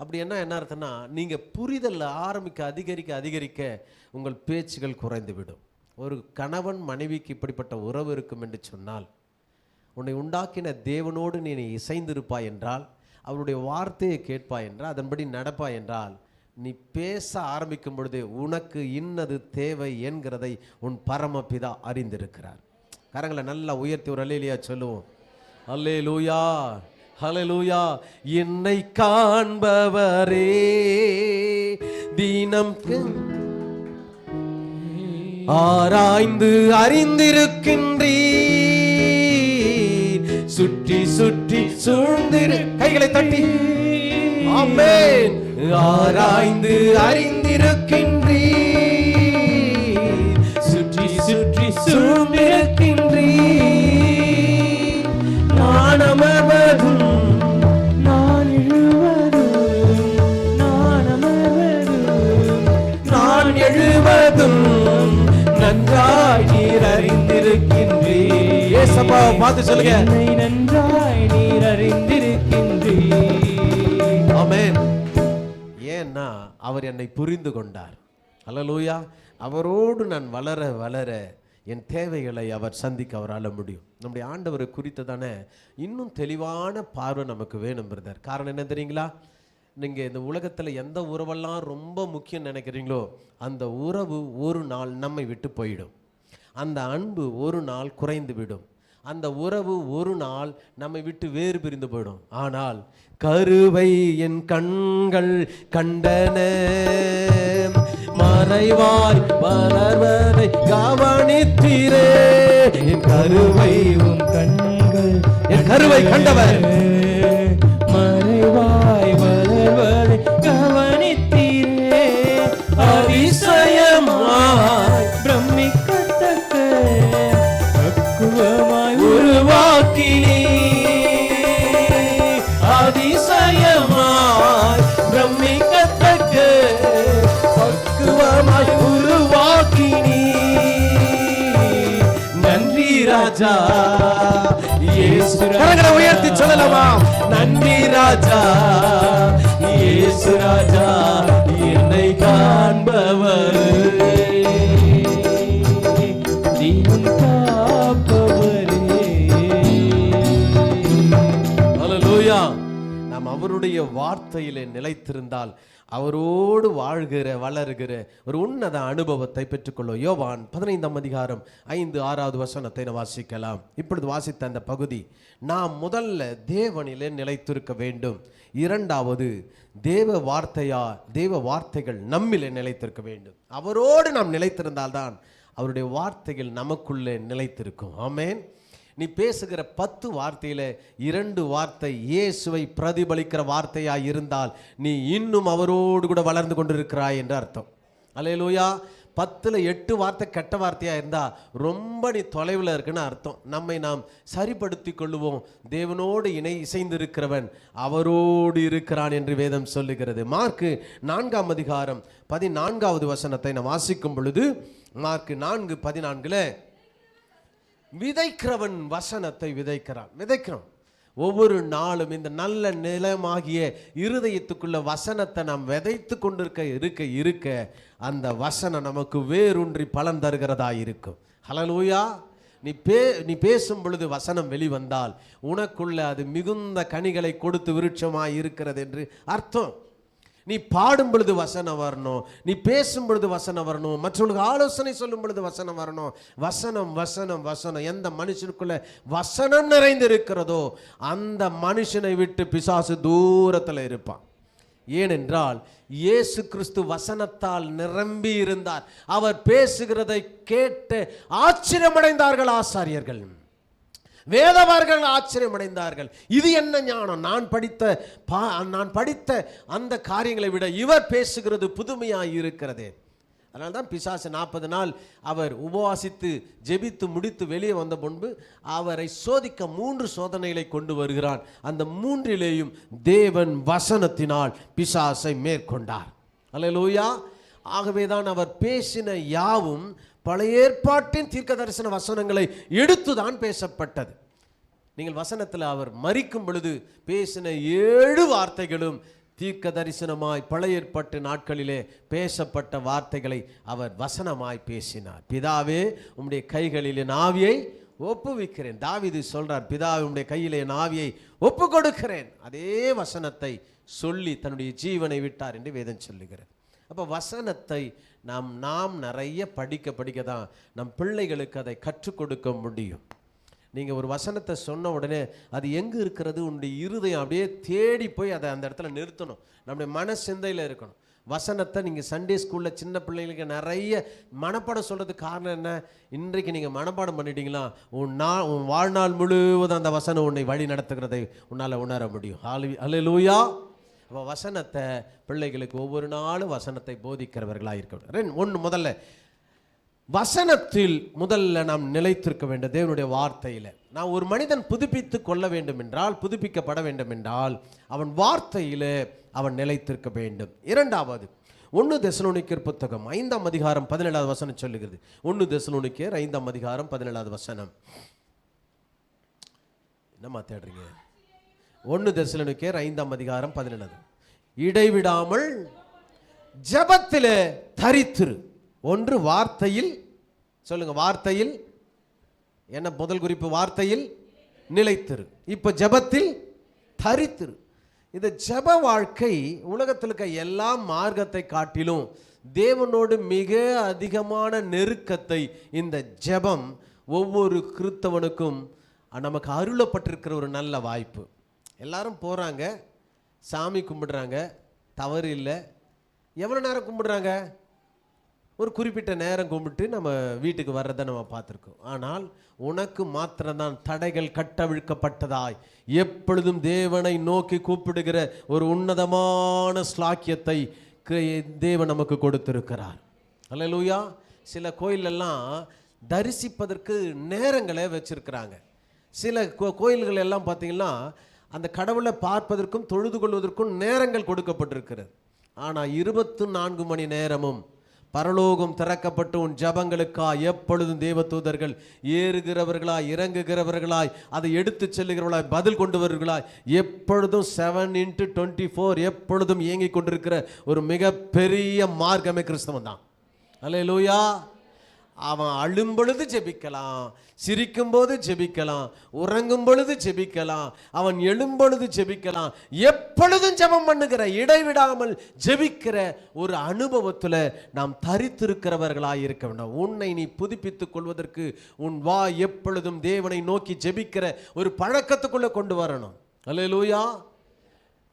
அப்படி என்ன அர்த்தம்னா, நீங்கள் புரிதல் ஆரம்பிக்க அதிகரிக்க உங்கள் பேச்சுகள் குறைந்து விடும். ஒரு கணவன் மனைவிக்கு இப்படிப்பட்ட உறவு இருக்கும் என்று சொன்னால், உன்னை உண்டாக்கின தேவனோடு நீ இசைந்திருப்பாய் என்றால், அவருடைய வார்த்தையை கேட்பாய் என்றால், அதன்படி நடப்பாய் என்றால், நீ பேச ஆரம்பிக்கும் பொழுதே உனக்கு இன்னது தேவை என்கிறதை உன் பரமபிதா அறிந்திருக்கிறார். கரங்களை நல்லா உயர்த்தி ஒரு அல்லேலூயா சொல்லுவோம். அல்லேலூயா, ஹல்லேலூயா. என்னை காண்பவரே தினம் ஆராய்ந்து அறிந்திருக்கின்றீர், சுற்றி சுற்றி சூழ்ந்திரு, கைகளை தட்டி ஆமென். ஆராய்ந்து அறிந்திருக்கின்றீர், சுற்றி சுற்றி சூழ்ந்திருக்கின்றீர். நான் அமர்வதும் நான் எழுவதும், நான் அமர்வதும் நான் எழுவதும் நன்றாய் நீர் அறிந்திருக்கின்றீர். ஏசப்பாவை பார்த்து சொல்லுங்க, நன்றாய் நீர் அறிந்திருக்கின்றீர். ஆமென். ஏன்னா அவர் என்னை புரிந்து கொண்டார். அல்லேலூயா. அவரோடு நான் வளர வளர என் தேவைகளை அவர் சந்திக்க அவரால் முடியும். நம்முடைய ஆண்டவரை குறித்ததான இன்னும் தெளிவான பார்வை நமக்கு வேணும் பிரதர். காரணம் என்ன தெரியுங்களா? நீங்கள் இந்த உலகத்தில் எந்த உறவெல்லாம் ரொம்ப முக்கியம் நினைக்கிறீங்களோ அந்த உறவு ஒரு நாள் நம்மை விட்டு போயிடும். அந்த அன்பு ஒரு நாள் குறைந்து விடும். அந்த உறவு ஒரு நாள் நம்மை விட்டு வேறு பிரிந்து போயிடும். ஆனால் கருவை என் கண்கள் கண்டன, மறைவாய் வளர்வதை கவனித்தீரே. என் கருவை உன் கண்கள், என் கருவை கண்டவர், மறைவாய் வளர்வதை கவனித்தீரே. அதிசயமாய் பிரமிக்கத்தக்க பக்குவமாய் உருவாக்கினீ, அதிசயமாய் பிரமிக்கத்தக்க பக்குவமாய் உருவாக்கினீ. நன்றி ராஜா இயேசு. கரங்களை உயர்த்தி சொல்லலாமா? நன்றி ராஜா இயேசு ராஜா, என்னை காண்பவர் நீயும் காப்பவரே. அல்லேலூயா. நாம் அவருடைய வார்த்தையிலே நிலைத்திருந்தால், அவரோடு வாழ்கிற வளர்கிற ஒரு உன்னத அனுபவத்தை பெற்றுக்கொள்ளும். யோவான் 15ஆம் அதிகாரம் 5-6வது வசனத்தை வாசிக்கலாம். இப்பொழுது வாசித்த அந்த பகுதி, நாம் முதல்ல தேவனிலே நிலைத்திருக்க வேண்டும். இரண்டாவது, தேவ வார்த்தைகள் நம்மிலே நிலைத்திருக்க வேண்டும். அவரோடு நாம் நிலைத்திருந்தால்தான் அவருடைய வார்த்தைகள் நமக்குள்ளே நிலைத்திருக்கும். ஆமென். நீ பேசுகிற 10 வார்த்தையில 2 வார்த்தை இயேசுவை பிரதிபலிக்கிற வார்த்தையாய் இருந்தால் நீ இன்னும் அவரோடு கூட வளர்ந்து கொண்டிருக்கிறாய் என்று அர்த்தம். அல்லேலூயா. 10ல் 8 வார்த்தை கெட்ட வார்த்தையாக இருந்தால் ரொம்ப நீ தொலைவில் இருக்குன்னு அர்த்தம். நம்மை நாம் சரிப்படுத்தி கொள்ளுவோம். தேவனோடு இசைந்திருக்கிறவன் அவரோடு இருக்கிறான் என்று வேதம் சொல்லுகிறது. மார்க்கு 4ஆம் அதிகாரம் 14வது வசனத்தை நாம் வாசிக்கும் பொழுது, மார்க்கு 4:14 விதைக்கிறவன் வசனத்தை விதைக்கிறான். ஒவ்வொரு நாளும் இந்த நல்ல நிலமாகிய இருதயத்துக்குள்ள வசனத்தை நாம் விதைத்து கொண்டிருக்க இருக்க அந்த வசனம் நமக்கு வேரூன்றி பலன் தருகிறதா இருக்கும். ஹல்லேலூயா. நீ பேசும் பொழுது வசனம் வெளிவந்தால் உனக்குள்ள அது மிகுந்த கனிகளை கொடுத்து விருட்சமாய் இருக்கிறது என்று அர்த்தம். நீ பாடும் பொழுது வசனம் வரணும், நீ பேசும் பொழுது வசனம் வரணும், மற்றவர்களுக்கு ஆலோசனை சொல்லும் பொழுது வசனம் வரணும். வசனம் வசனம் வசனம். எந்த மனுஷனுக்குள்ள வசனம் நிறைந்திருக்கிறதோ அந்த மனுஷனை விட்டு பிசாசு தூரத்தில் இருப்பான். ஏனென்றால் இயேசு கிறிஸ்து வசனத்தால் நிரம்பி இருந்தார். அவர் பேசுகிறதை கேட்டு ஆச்சரியமடைந்தார்கள் ஆசாரியர்கள், வேதவர்கள் ஆச்சரியமடைந்தார்கள். இது என்ன ஞானம்! நான் படித்த அந்த காரியங்களை விட இவர் பேசுகிறது புதுமையாய் இருக்கிறதே. அதனால தான் பிசாசு 40 நாள் அவர் உபவாசித்து ஜெபித்து முடித்து வெளியே வந்த முன்பு அவரை சோதிக்க 3 சோதனைகளை கொண்டு வருகிறான். அந்த 3லேயும் தேவன் வசனத்தினால் பிசாசை மேற்கொண்டார். அல்லேலூயா. ஆகவேதான் அவர் பேசின யாவும் பழைய ஏற்பாட்டின் தீர்க்க தரிசன வசனங்களை எடுத்துதான் பேசப்பட்டது. நீங்கள் வசனத்தில் அவர் மரிக்கும் பொழுது பேசின 7 வார்த்தைகளும் தீர்க்க தரிசனமாய் பழைய ஏற்பாட்டு நாட்களிலே பேசப்பட்ட வார்த்தைகளை அவர் வசனமாய் பேசினார். பிதாவே உம்முடைய கைகளில் என் ஆவியை ஒப்புவிக்கிறேன். தாவீது சொல்றார், பிதாவே உம்முடைய கையிலே என் ஆவியை ஒப்பு கொடுக்கிறேன். அதே வசனத்தை சொல்லி தன்னுடைய ஜீவனை விட்டார் என்று வேதம் சொல்லுகிறது. அப்போ வசனத்தை நாம் நிறைய படிக்க தான் நம் பிள்ளைகளுக்கு அதை கற்றுக் கொடுக்க முடியும். நீங்கள் ஒரு வசனத்தை சொன்ன உடனே அது எங்கே இருக்கிறது, உன்னுடைய இருதயம் அப்படியே தேடி போய் அதை அந்த இடத்துல நிறுத்தணும். நம்முடைய மன சிந்தையில் இருக்கணும். வசனத்தை நீங்கள் சண்டே ஸ்கூலில் சின்ன பிள்ளைங்களுக்கு நிறைய மனப்பாடம் சொல்கிறதுக்கு காரணம் என்ன? இன்றைக்கு நீங்கள் மனப்பாடம் பண்ணிட்டீங்களா, உன் வாழ்நாள் முழுவதும் அந்த வசனம் உன்னை வழி நடத்துகிறதை உன்னால் உணர முடியும். அல்லேலூயா. அப்போ வசனத்தை பிள்ளைகளுக்கு ஒவ்வொரு நாளும் வசனத்தை போதிக்கிறவர்களாக இருக்க. முதல்ல வசனத்தில் முதல்ல நாம் நிலைத்திருக்க வேண்டும். தேவனுடைய வார்த்தையில் நான் ஒரு மனிதன் புதுப்பித்து கொள்ள வேண்டும் என்றால், புதுப்பிக்கப்பட வேண்டும் என்றால் அவன் வார்த்தையில் அவன் நிலைத்திருக்க வேண்டும். இரண்டாவது 1 தெசலோனிக்கேயர் புத்தகம் 5ஆம் அதிகாரம் 17வது வசனம் சொல்லுகிறது. 1 தெசலோனிக்கேயர் 5ஆம் அதிகாரம் 17வது வசனம். என்னம்மா தேடுறீங்க? 1 தெசலோனிக்கேயர் 5ஆம் அதிகாரம் 17. இடைவிடாமல் ஜெபத்திலே தரித்திரு. ஒன்று வார்த்தையில், சொல்லுங்க, வார்த்தையில் என்ன முதல் குறிப்பு? வார்த்தையில் நிலைத்திரு. இப்ப ஜெபத்தில் தரித்திரு. இந்த ஜெப வாழ்க்கை உலகத்தில் இருக்க எல்லா மார்க்கத்தை காட்டிலும் தேவனோடு மிக அதிகமான நெருக்கத்தை இந்த ஜெபம் ஒவ்வொரு கிறிஸ்தவனுக்கும் நமக்கு அருளப்பட்டிருக்கிற ஒரு நல்ல வாய்ப்பு. எல்லாரும் போகிறாங்க, சாமி கும்பிடுறாங்க, தவறு இல்லை. எவ்வளோ நேரம் கும்பிடுறாங்க? ஒரு குறிப்பிட்ட நேரம் கும்பிட்டு நம்ம வீட்டுக்கு வர்றதை நம்ம பார்த்துருக்கோம். ஆனால் உனக்கு மாத்திரம்தான் தடைகள் கட்டவிழ்க்கப்பட்டதாய் எப்பொழுதும் தேவனை நோக்கி கூப்பிடுகிற ஒரு உன்னதமான ஸ்லாக்கியத்தை தேவன் நமக்கு கொடுத்திருக்கிறார். அல்லேலூயா. சில கோயிலெல்லாம் தரிசிப்பதற்கு நேரங்களை வச்சிருக்கிறாங்க. சில கோயில்கள் எல்லாம் பார்த்தீங்கன்னா அந்த கடவுளை பார்ப்பதற்கும் தொழுது கொள்வதற்கும் நேரங்கள் கொடுக்கப்பட்டிருக்கிறது. ஆனால் 24 மணி நேரமும் பரலோகம் திறக்கப்பட்டு உன் ஜபங்களுக்காய் எப்பொழுதும் தேவதூதர்கள் ஏறுகிறவர்களாய் இறங்குகிறவர்களாய் அதை எடுத்து செல்லுகிறவர்களாய் பதில் கொண்டு வருகிறாய் எப்பொழுதும் 7x24 எப்பொழுதும் இயங்கிக் கொண்டிருக்கிற ஒரு மிகப்பெரிய மார்க்கமே கிறிஸ்தவம் தான். அல்லேலூயா. அவன் அழும் பொழுது ஜெபிக்கலாம், சிரிக்கும் போது ஜெபிக்கலாம், உறங்கும் பொழுது ஜெபிக்கலாம், அவன் எழும் பொழுது ஜெபிக்கலாம். எப்பொழுதும் ஜெபம் பண்ணுகிற, இடைவிடாமல் ஜெபிக்கிற ஒரு அனுபவத்தில் நாம் தரித்திருக்கிறவர்களாய் இருக்க வேண்டும். உன்னை நீ புதுப்பித்துக் கொள்வதற்கு உன் வாய் எப்பொழுதும் தேவனை நோக்கி ஜெபிக்கிற ஒரு பழக்கத்துக்குள்ள கொண்டு வரணும். அல்லேலூயா.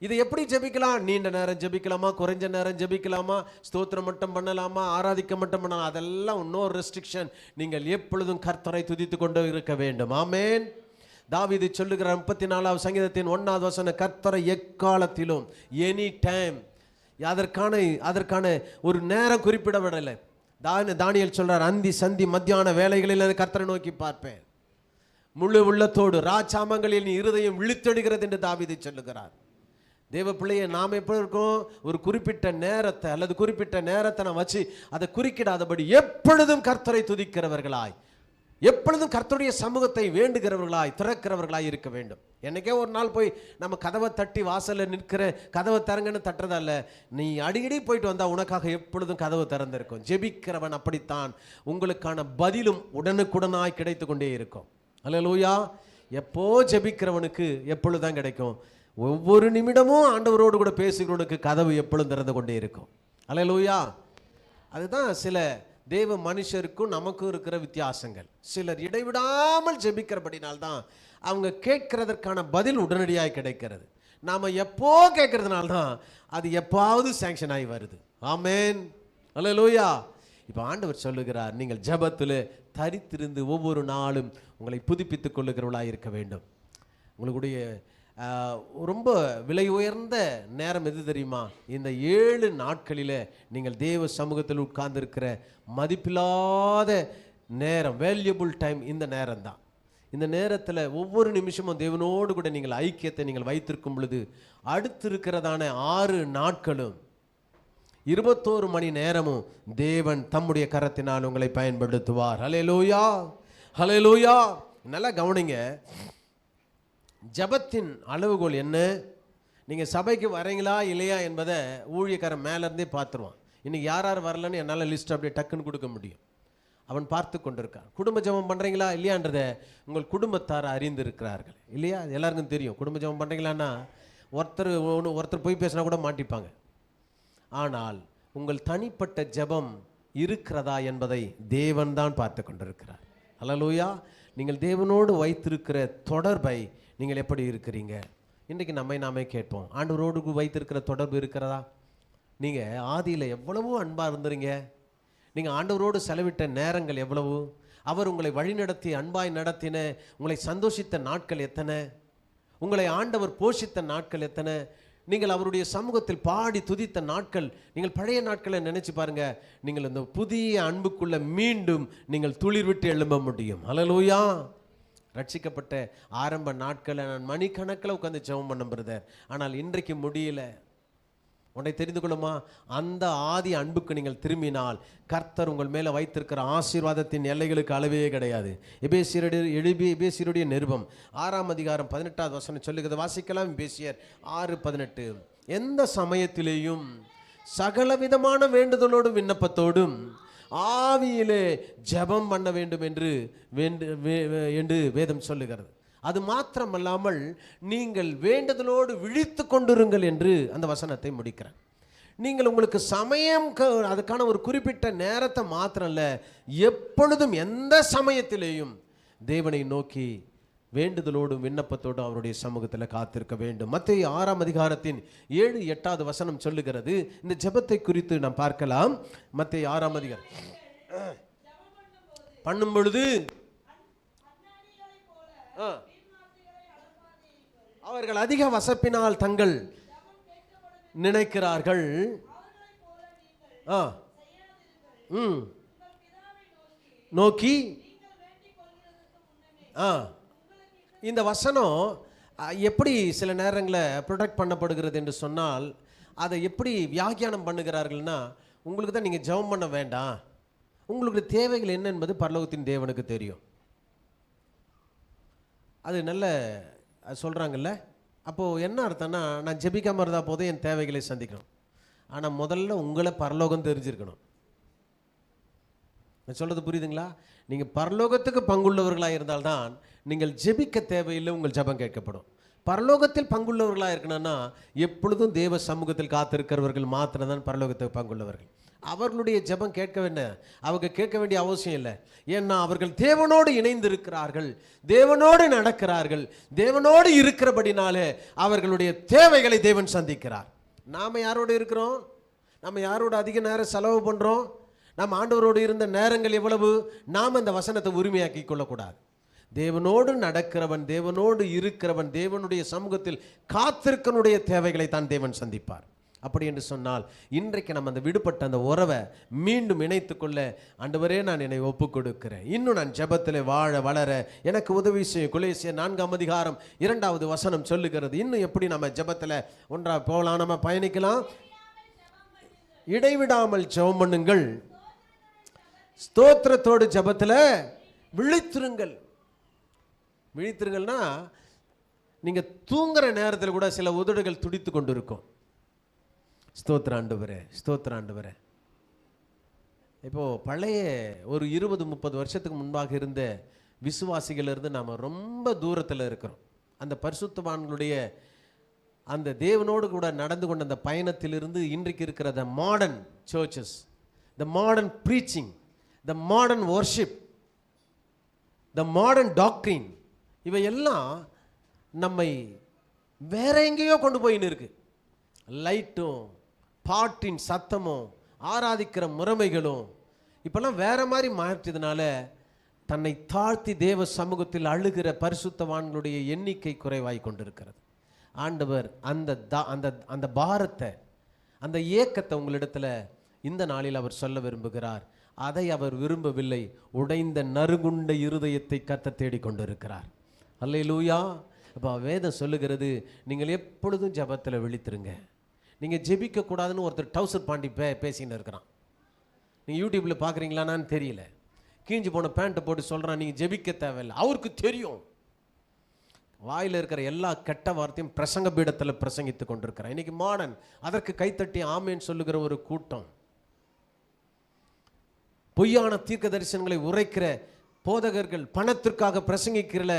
இதை எப்படி ஜெபிக்கலாம்? நீண்ட நேரம் ஜெபிக்கலாமா, குறைஞ்ச நேரம் ஜெபிக்கலாமா, ஸ்தோத்திரம் மட்டும் பண்ணலாமா, ஆராதிக்க மட்டும் பண்ணலாம், அதெல்லாம் இன்னொரு ரெஸ்ட்ரிக்ஷன். நீங்கள் எப்பொழுதும் கர்த்தரை துதித்து கொண்டு இருக்க வேண்டும். ஆமென். தாவீது சொல்லுகிறார் 34ஆம் சங்கீதத்தின் 1வது வசனம், கர்த்தரை எக்காலத்திலும், எனி டைம். அதற்கான ஒரு நேரம் குறிப்பிடப்படலை. தானியேல் சொல்றார், அந்தி சந்தி மத்தியான வேளைகளில் கர்த்தரை நோக்கி பார்ப்பேன், முழு உள்ளத்தோடு ராஜாமங்களில் நீ இருதயம் விழித்தெடுகிறது என்று தாவீது சொல்லுகிறார். தேவ பிள்ளையை நாம் எப்போ இருக்கோம்? ஒரு குறிப்பிட்ட நேரத்தை அல்லது குறிப்பிட்ட நேரத்தை நான் வச்சு அதை குறிக்கிடாதபடி எப்பொழுதும் கர்த்தரை துதிக்கிறவர்களாய், எப்பொழுதும் கர்த்தருடைய சமூகத்தை வேண்டுகிறவர்களாய் திறக்கிறவர்களாய் இருக்க வேண்டும். என்னைக்கே ஒரு நாள் போய் நம்ம கதவை தட்டி வாசலில் நிற்கிற கதவை திறங்கன்னு தட்டுறதல்ல. நீ அடிக்கடி போயிட்டு வந்தா உனக்காக எப்பொழுதும் கதவு திறந்திருக்கும். ஜெபிக்கிறவன் அப்படித்தான், உங்களுக்கான பதிலும் உடனுக்குடனாய் கிடைத்து கொண்டே இருக்கும். அல்லேலூயா. எப்போ ஜெபிக்கிறவனுக்கு எப்பொழுதுதான் கிடைக்கும். ஒவ்வொரு நிமிடமும் ஆண்டவரோடு கூட பேசுகிறவனுக்கு கதவு எப்பொழுதும் திறந்து கொண்டே இருக்கும். அல்லேலூயா. அதுதான் சில தேவ மனுஷருக்கும் நமக்கும் இருக்கிற வித்தியாசங்கள். சிலர் இடைவிடாமல் ஜெபிக்கிறபடினால்தான் அவங்க கேட்கிறதற்கான பதில் உடனடியாக கிடைக்கிறது. நாம் எப்போ கேட்கறதுனால்தான் அது எப்பாவது சேங்ஷன் ஆகி வருது. ஆமேன். அல்லேலூயா. இப்போ ஆண்டவர் சொல்லுகிறார், நீங்கள் ஜெபத்தில் தரித்திருந்து ஒவ்வொரு நாளும் உங்களை புதுப்பித்துக் கொள்ளுகிறவர்களாக இருக்க வேண்டும். உங்களுடைய ரொம்ப விலை உயர்ந்த நேரம் எது தெரியுமா? இந்த 7 நாட்களில் நீங்கள் தேவ சமூகத்தில் உட்கார்ந்துருக்கிற மதிப்பில்லாத நேரம், வேல்யூபிள் டைம் இந்த நேரம் தான். இந்த நேரத்தில் ஒவ்வொரு நிமிஷமும் தேவனோடு கூட நீங்கள் ஐக்கியத்தை நீங்கள் வைத்திருக்கும் பொழுது அடுத்து இருக்கிறதான 6 நாட்களும் 21 மணி நேரமும் தேவன் தம்முடைய கரத்தினால் உங்களை பயன்படுத்துவார். ஹல்லேலூயா, ஹல்லேலூயா. நல்லா கவனிங்க. ஜபத்தின் அளவுகோல் என்ன? நீங்கள் சபைக்கு வரீங்களா இல்லையா என்பதை ஊழியக்காரன் மேலேருந்தே பார்த்துருவான். இன்றைக்கி யார் யார் வரலன்னு என்னால் லிஸ்ட் அப்படியே டக்குன்னு கொடுக்க முடியும். அவன் பார்த்து கொண்டிருக்கான். குடும்ப ஜபம் பண்ணுறீங்களா இல்லையான்றதை உங்கள் குடும்பத்தார் அறிந்திருக்கிறார்கள் இல்லையா? எல்லாருக்கும் தெரியும். குடும்ப ஜபம் பண்ணுறீங்களான்னா ஒருத்தர் போய் பேசினா கூட மாட்டிப்பாங்க. ஆனால் உங்கள் தனிப்பட்ட ஜபம் இருக்கிறதா என்பதை தேவன் தான் பார்த்து கொண்டிருக்கிறார். அல்லேலூயா. நீங்கள் தேவனோடு வைத்திருக்கிற தொடர்பை நீங்கள் எப்படி இருக்கிறீங்க? இன்றைக்கு நாமே கேட்போம், ஆண்டவரோடு வைத்திருக்கிற தொடர்பு இருக்கிறதா? நீங்கள் ஆதியில் எவ்வளவோ அன்பாக இருந்துறீங்க. நீங்கள் ஆண்டவரோடு செலவிட்ட நேரங்கள் எவ்வளவு? அவர் உங்களை வழிநடத்தி அன்பாய் நடத்தின உங்களை சந்தோஷித்த நாட்கள் எத்தனை? உங்களை ஆண்டவர் போஷித்த நாட்கள் எத்தனை? நீங்கள் அவருடைய சமூகத்தில் பாடி துதித்த நாட்கள், நீங்கள் பழைய நாட்களை நினைச்சு பாருங்க. நீங்கள் இந்த புதிய அன்புக்குள்ள மீண்டும் நீங்கள் துளிர் விட்டு எழும்ப முடியும். அல்லேலூயா. ரட்சிக்கப்பட்ட ஆரம்ப நாட்களை நான் மணிக்கணக்கில் உட்காந்து ஜெபம் பண்ண பிரதர், ஆனால் இன்றைக்கு முடியல. உன்னை தெரிந்து கொள்ளுமா? அந்த ஆதி அன்புக்கு நீங்கள் திரும்பினால் கர்த்தர் உங்கள் மேலே வைத்திருக்கிற ஆசீர்வாதத்தின் எல்லைகளுக்கு அளவே கிடையாது. எபேசியருடைய நிருபம் 6ஆம் அதிகாரம் 18வது வசனம் சொல்லுகிறது. வாசிக்கலாம். எபேசியர் 6:18. எந்த சமயத்திலேயும் சகலவிதமான வேண்டுதலோடும் விண்ணப்பத்தோடும் ஆவியிலே ஜெபம் பண்ண வேண்டும் என்று வேதம் சொல்லுகிறது. அது மாத்திரமல்லாமல் நீங்கள் வேண்டுதலோடு விழித்து கொண்டிருங்கள் என்று அந்த வசனத்தை முடிக்கிறேன். நீங்கள் உங்களுக்கு சமயம் அதுக்கான ஒரு குறிப்பிட்ட நேரத்தை மாத்திரம் இல்லை, எப்பொழுதும் எந்த சமயத்திலேயும் தேவனை நோக்கி வேண்டுதலோடும் விண்ணப்பத்தோடும் அவருடைய சமூகத்தில் காத்திருக்க வேண்டும். மத்தேயு 6ஆம் அதிகாரத்தின் 7-8வது வசனம் சொல்லுகிறது. இந்த ஜெபத்தை குறித்து நாம் பார்க்கலாம். மத்தேயு 6ஆம் அதிகாரம் பண்ணும் பொழுது அவர்கள் அதிக வசப்பினால் தங்கள் நினைக்கிறார்கள். நோக்கி இந்த வசனம் எப்படி சில நேரங்களில் ப்ரொடெக்ட் பண்ணப்படுகிறது என்று சொன்னால், அதை எப்படி வியாக்கியானம் பண்ணுகிறார்கள்னா, உங்களுக்கு தான் நீங்கள் ஜெபம் பண்ண வேண்டாம், உங்களுக்கு தேவைகள் என்ன என்பது பரலோகத்தின் தேவனுக்கு தெரியும். அது நல்ல சொல்கிறாங்கல்ல. அப்போது என்ன அர்த்தம்னா, நான் ஜெபிக்காமல் இருந்தால் போதும் என் தேவைகளை சந்திக்கணும். ஆனால் முதல்ல உங்களை பரலோகம் தெரிஞ்சிருக்கணும். நான் சொல்கிறது புரியுதுங்களா? நீங்கள் பரலோகத்துக்கு பங்குள்ளவர்களாக இருந்தால்தான் நீங்கள் ஜெபிக்க தேவையில்லை, உங்கள் ஜெபம் கேட்கப்படும். பரலோகத்தில் பங்குள்ளவர்களாக இருக்கணும்னா எப்பொழுதும் தேவ சமூகத்தில் காத்திருக்கிறவர்கள் மாத்திரம்தான் பரலோகத்துக்கு பங்குள்ளவர்கள். அவர்களுடைய ஜெபம் கேட்க வேண்டாம், அவங்க கேட்க வேண்டிய அவசியம் இல்லை. ஏன்னா அவர்கள் தேவனோடு இணைந்து இருக்கிறார்கள், தேவனோடு நடக்கிறார்கள், தேவனோடு இருக்கிறபடினாலே அவர்களுடைய தேவைகளை தேவன் சந்திக்கிறார். நாம் யாரோடு இருக்கிறோம்? நம்ம யாரோடு அதிக நேரம் செலவு பண்ணுறோம்? நாம் ஆண்டவரோடு இருந்த நேரங்கள் எவ்வளவு? நாம் அந்த வசனத்தை உரிமையாக்கி கொள்ளக்கூடாது. தேவனோடு நடக்கிறவன், தேவனோடு இருக்கிறவன், தேவனுடைய சமூகத்தில் காத்திருக்கனுடைய தேவைகளை தான் தேவன் சந்திப்பார். அப்படி என்று சொன்னால் இன்றைக்கு நம்ம அந்த விடுபட்ட அந்த உறவை மீண்டும் இணைத்து கொள்ள, ஆண்டவரே நான் என்னை ஒப்புக் கொடுக்கிறேன், இன்னும் நான் ஜெபத்தில் வாழ வளர எனக்கு உதவி செய்யும். கொலோசியர் 4ஆம் அதிகாரம் 2வது வசனம் சொல்லுகிறது. இன்னும் எப்படி நம்ம ஜெபத்தில் ஒன்றா போகலாம், நம்ம பயணிக்கலாம். இடைவிடாமல் ஜெபம் பண்ணுங்கள், ஸ்தோத்திரத்தோடு ஜெபத்தில் விழித்திருங்கள். விழித்திருங்கள்னா நீங்கள் தூங்குற நேரத்தில் கூட சில உதடுகள் துடித்து கொண்டு இருக்கும். ஸ்தோத்திர ஆண்டவரே, ஸ்தோத்திர ஆண்டவரே. இப்போது பழைய ஒரு 20-30 வருஷத்துக்கு முன்பாக இருந்த விசுவாசிகளிலிருந்து நாம் ரொம்ப தூரத்தில் இருக்கிறோம். அந்த பரிசுத்தவான்களுடைய அந்த தேவனோடு கூட நடந்து கொண்ட அந்த பயணத்திலிருந்து இன்றைக்கு இருக்கிற the modern churches, the modern preaching, the modern worship, the modern doctrine, இவையெல்லாம் நம்மை வேற எங்கேயோ கொண்டு போயின்னு இருக்கு. லைட்டும் பாட்டின் சத்தமும் ஆராதிக்கிற முறைமைகளும் இப்பெல்லாம் வேற மாதிரி மாற்றதுனால தன்னை தாழ்த்தி தேவ சமூகத்தில் அழுகிற பரிசுத்தவான்களுடைய எண்ணிக்கை குறைவாய் கொண்டிருக்கிறது. ஆண்டவர் அந்த பாரத்தை, அந்த ஏக்கத்தை உங்களிடத்துல இந்த நாளில் அவர் சொல்ல விரும்புகிறார். அதை அவர் விரும்பவில்லை. உடைந்த நறுகுண்ட இருதயத்தை கர்த்தர் தேடிக்கொண்டிருக்கிறார். அல்லேலூயா. அப்போ வேதம் சொல்லுகிறது, நீங்கள் எப்பொழுதும் ஜெபத்தில் விழித்திருங்க. நீங்கள் ஜெபிக்கக்கூடாதுன்னு ஒருத்தர் டவுசர் பாண்டி பேசின்னு இருக்கிறான். நீங்கள் யூடியூப்பில் பார்க்குறீங்களான்னு தெரியல. கீஞ்சு போன பேண்ட்டை போட்டு சொல்கிறான் நீங்கள் ஜெபிக்க தேவையில்லை. அவருக்கு தெரியும். வாயில் இருக்கிற எல்லா கெட்ட வார்த்தையும் பிரசங்க பீடத்தில் பிரசங்கித்து கொண்டிருக்கிறான். இன்னைக்கு மாடன் அதற்கு கைத்தட்டி ஆமேன்னு சொல்லுகிற ஒரு கூட்டம். பொய்யான தீர்க்க தரிசனங்களை உரைக்கிற போதகர்கள், பணத்திற்காக பிரசங்கிக்கிற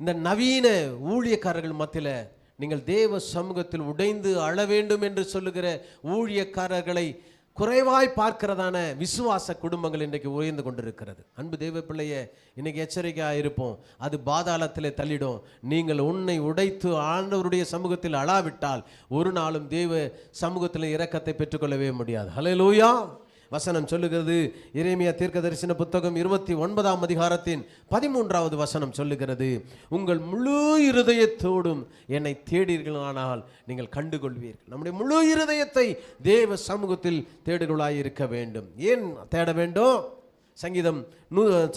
இந்த நவீன ஊழியக்காரர்கள் மத்தியில் நீங்கள் தேவ சமூகத்தில் உடைந்து அழ வேண்டும் என்று சொல்லுகிற ஊழியக்காரர்களை குறைவாய் பார்க்கிறதான விசுவாச குடும்பங்கள் இன்றைக்கு உயர்ந்து கொண்டிருக்கிறது. அன்பு தேவ பிள்ளையே, இன்னைக்கு எச்சரிக்கையாக இருப்போம். அது பாதாளத்திலே தள்ளிடும். நீங்கள் உன்னை உடைத்து ஆண்டவருடைய சமூகத்தில் அழாவிட்டால் ஒரு நாளும் தேவ சமூகத்தில் இரக்கத்தை பெற்றுக்கொள்ளவே முடியாது. ஹல்லேலூயா. வசனம் சொல்லுகிறது, எரேமியா தீர்க்கதரிசன புத்தகம் 29ஆம் அதிகாரத்தின் 13வது வசனம் சொல்லுகிறது, உங்கள் முழு இருதயத்தோடும் என்னை தேடீர்களானால் நீங்கள் கண்டுகொள்வீர்கள். நம்முடைய முழு இருதயத்தை தேவ சமூகத்தில் தேடுகளாய் இருக்க வேண்டும். ஏன் தேட வேண்டும்? சங்கீதம்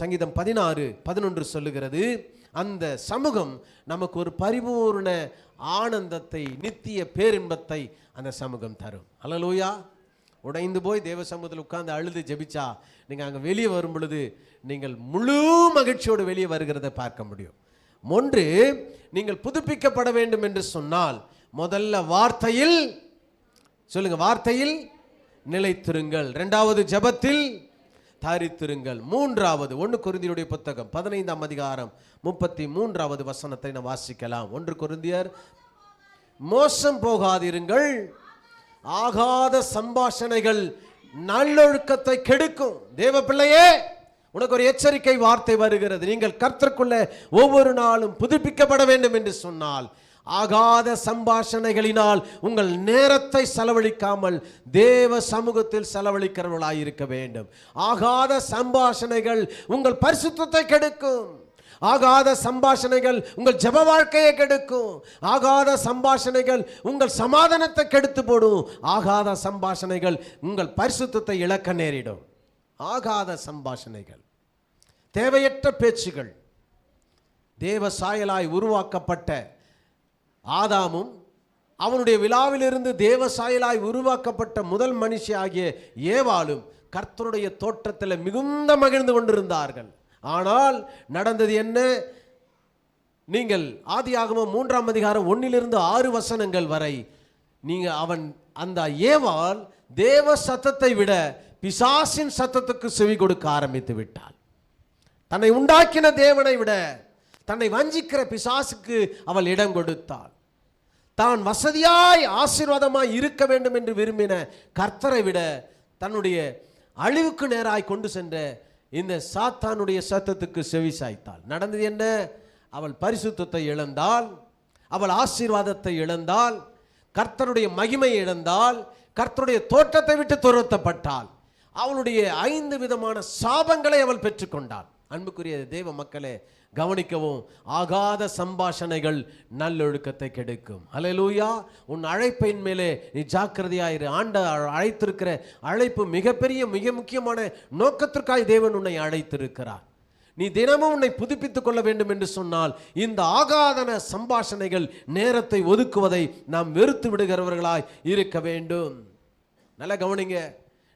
16:11 சொல்லுகிறது, அந்த சமூகம் நமக்கு ஒரு பரிபூர்ண ஆனந்தத்தை, நித்திய பேரின்பத்தை அந்த சமூகம் தரும். அல்லேலூயா. உடைந்து போய் தேவ சமூகத்தில் உட்கார்ந்து அழுது ஜெபிச்சா நீங்கள் அங்கே வெளியே வரும் பொழுது நீங்கள் முழு மகிழ்ச்சியோடு வெளியே வருகிறத பார்க்க முடியும். ஒன்று, நீங்கள் புதுப்பிக்கப்பட வேண்டும் என்று சொன்னால் முதல்ல வார்த்தையில் சொல்லுங்க, வார்த்தையில் நிலைத்திருங்கள். இரண்டாவது ஜெபத்தில் தரித்திருங்கள். மூன்றாவது 1 கொரிந்தியருடைய புத்தகம் 15ஆம் அதிகாரம் 33வது வசனத்தை நாம் வாசிக்கலாம். 1 கொரிந்தியர், மோசம் போகாதிருங்கள், ஆகாத சம்பாஷணைகள் நல்லொழுக்கத்தை கெடுக்கும். தேவ பிள்ளையே, உனக்கு ஒரு எச்சரிக்கை வார்த்தை வருகிறது. நீங்கள் கர்த்தருக்குள்ள ஒவ்வொரு நாளும் புதுப்பிக்கப்பட வேண்டும் என்று சொன்னால் ஆகாத சம்பாஷணைகளினால் உங்கள் நேரத்தை செலவழிக்காமல் தேவ சமூகத்தில் செலவழிக்கிறவர்களாய் இருக்க வேண்டும். ஆகாத சம்பாஷணைகள் உங்கள் பரிசுத்தத்தை கெடுக்கும். ஆகாத சம்பாஷணைகள் உங்கள் ஜெப வாழ்க்கையை கெடுக்கும். ஆகாத சம்பாஷணைகள் உங்கள் சமாதானத்தை கெடுத்து போடும். ஆகாத சம்பாஷணைகள் உங்கள் பரிசுத்தத்தை இழக்க நேரிடும். ஆகாத சம்பாஷணைகள், தேவையற்ற பேச்சுகள். தேவ சாயலாய் உருவாக்கப்பட்ட ஆதாமும் அவனுடைய விழாவிலிருந்து தேவ சாயலாய் உருவாக்கப்பட்ட முதல் மனுஷி ஆகிய ஏவாளும் கர்த்தருடைய தோட்டத்தில் மிகுந்த மகிழ்ந்து கொண்டிருந்தார்கள். ஆனால் நடந்தது என்ன? நீங்கள் ஆதியாகமம் 3ஆம் அதிகாரம் 1 to 6 வசனங்கள் வரை அந்த ஏவாள் தேவ சத்தத்தை விட பிசாசின் சத்தத்துக்கு செவி கொடுக்க ஆரம்பித்து விட்டாள். தன்னை உண்டாக்கின தேவனை விட தன்னை வஞ்சிக்கிற பிசாசுக்கு அவள் இடம் கொடுத்தாள். தான் வசதியாய் ஆசீர்வாதமாய் இருக்க வேண்டும் என்று விரும்பின கர்த்தரை விட தன்னுடைய அழிவுக்கு நேராய் கொண்டு சென்ற இந்த சாத்தானுடைய சத்தத்துக்கு செவி சாய்த்தாள். நடந்தது என்ன? அவள் பரிசுத்தத்தை இழந்தாள், அவள் ஆசீர்வாதத்தை இழந்தாள், கர்த்தருடைய மகிமையை இழந்தாள், கர்த்தருடைய தோட்டத்தை விட்டு துரத்தப்பட்டாள். அவளுடைய 5 விதமான சாபங்களை அவள் பெற்றுக்கொண்டாள். அன்புக்குரிய தேவ மக்களே, கவனிக்கவும், ஆகாத சம்பாஷணைகள் நல்லொழுக்கத்தை கெடுக்கும். அல்லேலூயா. உன் அழைப்பின் மேலே நீ ஜாக்கிரதையாயிரு. ஆண்டவர் அழைத்திருக்கிற அழைப்பு மிகப்பெரிய மிக முக்கியமான நோக்கத்திற்காக தேவன் உன்னை அழைத்திருக்கிறார். நீ தினமும் உன்னை புதுப்பித்துக் கொள்ள வேண்டும் என்று சொன்னால் இந்த ஆகாதன சம்பாஷணைகள் நேரத்தை ஒதுக்குவதை நாம் வெறுத்து விடுகிறவர்களாய் இருக்க வேண்டும். நல்ல கவனிங்க.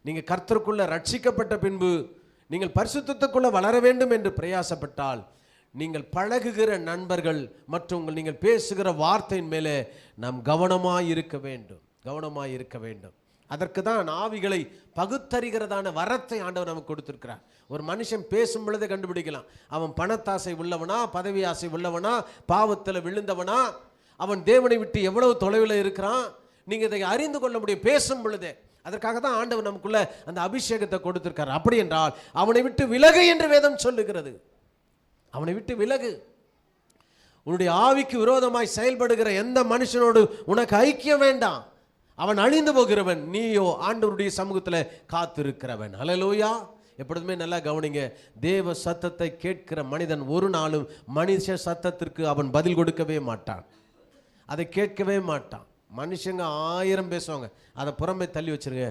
நீங்க கர்த்தருக்குள்ள ரட்சிக்கப்பட்ட பின்பு நீங்கள் பரிசுத்தத்துக்குள்ள வளர வேண்டும் என்று பிரயாசப்பட்டால் நீங்கள் பழகுகிற நண்பர்கள் மற்றும் நீங்கள் பேசுகிற வார்த்தையின் மேலே நாம் கவனமாய் இருக்க வேண்டும். அதற்கு தான் ஆவிகளை பகுத்தறிகிறதான வரத்தை ஆண்டவர் நமக்கு கொடுத்திருக்கிறார். ஒரு மனுஷன் பேசும் பொழுதே கண்டுபிடிக்கலாம், அவன் பணத்தாசை உள்ளவனா, பதவி ஆசை உள்ளவனா, பாவத்தில் விழுந்தவனா, அவன் தேவனை விட்டு எவ்வளவு தொலைவில் இருக்கிறான். நீங்கள் இதை அறிந்து கொள்ள முடியும் பேசும் பொழுதே. அதற்காக தான் ஆண்டவர் நமக்குள்ள அந்த அபிஷேகத்தை கொடுத்திருக்கார். அப்படி என்றால் அவனை விட்டு விலகு என்று வேதம் சொல்லுகிறது. அவனை விட்டு விலகு. உன்னுடைய ஆவிக்கு விரோதமாய் செயல்படுகிற எந்த மனுஷனோடு உனக்கு ஐக்கியம் வேண்டாம். அவன் அழிந்து போகிறவன், நீயோ ஆண்டவருடைய சமூகத்தில் காத்திருக்கிறவன். ஹல்லேலூயா. எப்பொழுதுமே நல்லா கவனிங்க, தேவ சத்தத்தை கேட்கிற மனிதன் ஒரு நாளும் மனுஷ சத்தத்திற்கு அவன் பதில் கொடுக்கவே மாட்டான், அதை கேட்கவே மாட்டான். மனுஷங்க 1000 பேசுவாங்க, அதை புறமே தள்ளி வச்சிருங்க.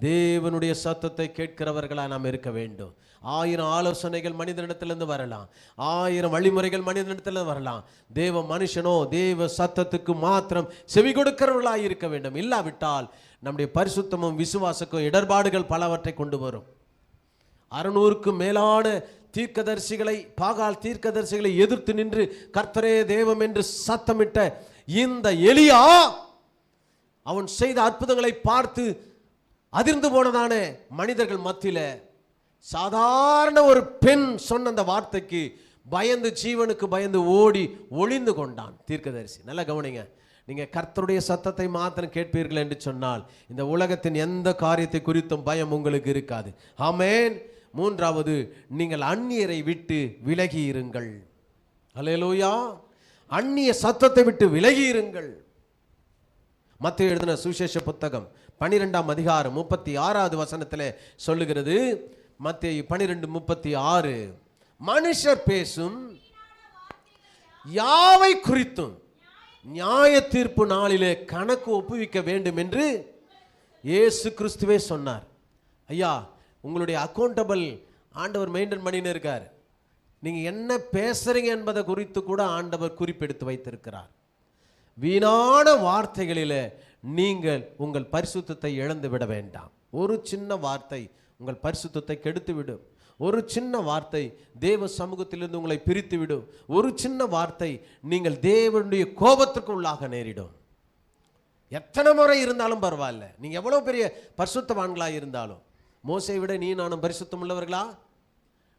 தேவனுடைய சத்தத்தை கேட்கிறவர்களாக நாம் இருக்க வேண்டும். 1000 ஆலோசனைகள் மனிதனிடத்திலிருந்து வரலாம், 1000 வழிமுறைகள் மனிதனிடத்திலிருந்து வரலாம். தேவ மனுஷனோ தேவ சத்தத்துக்கு மாத்திரம் செவி கொடுக்கிறவர்களாக இருக்க வேண்டும். இல்லாவிட்டால் நம்முடைய பரிசுத்தமும் விசுவாசக்கும் இடர்பாடுகள் பலவற்றை கொண்டு வரும். 600க்கும் மேலான தீர்க்கதரிசிகளை, பாகால் தீர்க்கதரிசிகளை எதிர்த்து நின்று கர்த்தரே தேவம் என்று சத்தமிட்ட இந்த எலியா அவன் செய்த அற்புதங்களை பார்த்து அதிர்ந்து போனதான மனிதர்கள் மத்தியில் சாதாரண ஒரு பெண் சொன்ன அந்த வார்த்தைக்கு பயந்து, ஜீவனுக்கு பயந்து ஓடி ஒளிந்து கொண்டான் தீர்க்கதரிசி. நல்லா கவனிங்க, நீங்கள் கர்த்தருடைய சத்தத்தை மாத்திரம் கேட்பீர்கள் என்று சொன்னால் இந்த உலகத்தின் எந்த காரியத்தை குறித்தும் பயம் உங்களுக்கு இருக்காது. ஆமென். 3வது, நீங்கள் அந்நியரை விட்டு விலகி இருங்கள். அல்லேலூயா. அந்நிய சத்தத்தை விட்டு விலகி இருங்கள். மத்தேயு எழுதின சுவிசேஷ புத்தகம் 12ஆம் அதிகாரம் 36வது வசனத்தில் சொல்லுகிறது. மத்தேயு 12:36, மனுஷர் பேசும் யாவை குறித்தும் நியாய தீர்ப்பு நாளிலே கணக்கு ஒப்புவிக்க வேண்டும் என்று இயேசு கிறிஸ்துவே சொன்னார். ஐயா, உங்களுடைய அக்கௌண்டபிள் ஆண்டவர் மெயின்டைன் பண்ணின்னு இருக்கார். நீங்கள் என்ன பேசுறீங்க என்பதை குறித்து கூட ஆண்டவர் குறிப்பெடுத்து வைத்திருக்கிறார். வீணான வார்த்தைகளில் நீங்கள் உங்கள் பரிசுத்தத்தை இழந்து விட வேண்டாம். ஒரு சின்ன வார்த்தை உங்கள் பரிசுத்தத்தை கெடுத்து விடும். ஒரு சின்ன வார்த்தை தேவ சமூகத்திலிருந்து உங்களை பிரித்து விடும். ஒரு சின்ன வார்த்தை நீங்கள் தேவனுடைய கோபத்துக்கு உள்ளாக நேரிடும். எத்தனை முறை இருந்தாலும் பரவாயில்ல, நீங்கள் எவ்வளோ பெரிய பரிசுத்தவான்களாக இருந்தாலும். மோசை விட நீ நானும் பரிசுத்தம் உள்ளவர்களா?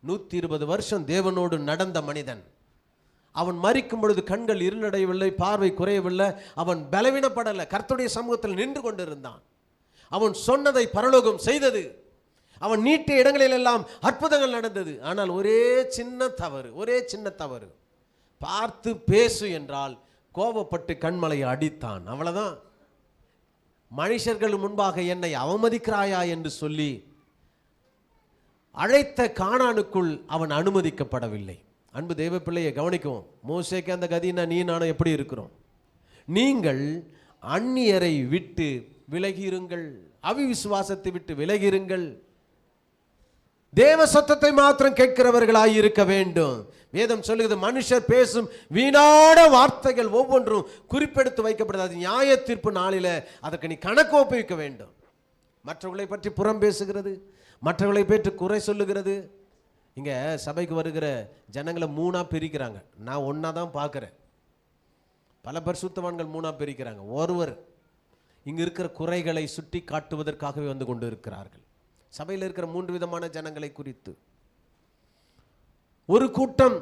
120 வருஷம் தேவனோடு நடந்த மனிதன். அவன் மரிக்கும் பொழுது கண்கள் இருளடையவில்லை, பார்வை குறையவில்லை, அவன் பலவீனப்படலை, கர்த்தருடைய சமூகத்தில் நின்று கொண்டிருந்தான். அவன் சொன்னதை பரலோகம் செய்தது. அவன் நீட்டிய இடங்களில் எல்லாம் அற்புதங்கள் நடந்தது. ஆனால் ஒரே சின்ன தவறு, பார்த்து பேசு என்றால் கோபப்பட்டு கண்மலையை அடித்தான். அவ்வளவுதான். மனுஷர்கள் முன்பாக என்னை அவமதிக்கிறாயா என்று சொல்லி அழைத்த கானானுக்குள் அவன் அனுமதிக்கப்படவில்லை. அன்பு தேவ பிள்ளையை கவனிக்கும். மோசேக்கு அந்த கதினா நீ நானும் எப்படி இருக்கிறோம்? நீங்கள் அந்நியரை விட்டு விலகியிருங்கள், அவிசுவாசத்தை விட்டு விலகியிருங்கள், தேவ சத்தத்தை மாத்திரம் கேட்கிறவர்களாய் இருக்க வேண்டும். வேதம் சொல்லுகிறது, மனுஷர் பேசும் வீணான வார்த்தைகள் ஒவ்வொன்றும் குறிப்பெடுத்து வைக்கப்படுது. நியாய தீர்ப்பு நாளில அதற்கு நீ கணக்கு ஒப்புவிக்க வேண்டும். மற்றவர்களை பற்றி புறம் பேசுகிறது, மற்றவர்களை பற்றி குறை சொல்லுகிறது. இங்கே சபைக்கு வருகிற ஜனங்களை 3ஆ பிரிக்கிறாங்க. நான் 1ஆ தான் பார்க்குறேன். பல பரிசுத்தவான்கள் 3ஆ பிரிக்கிறாங்க. ஒருவர் இங்கே இருக்கிற குறைகளை சுட்டி காட்டுவதற்காகவே வந்து கொண்டு இருக்கிறார்கள். சபையில் இருக்கிற 3 விதமான ஜனங்களை குறித்து ஒரு கூட்டம்,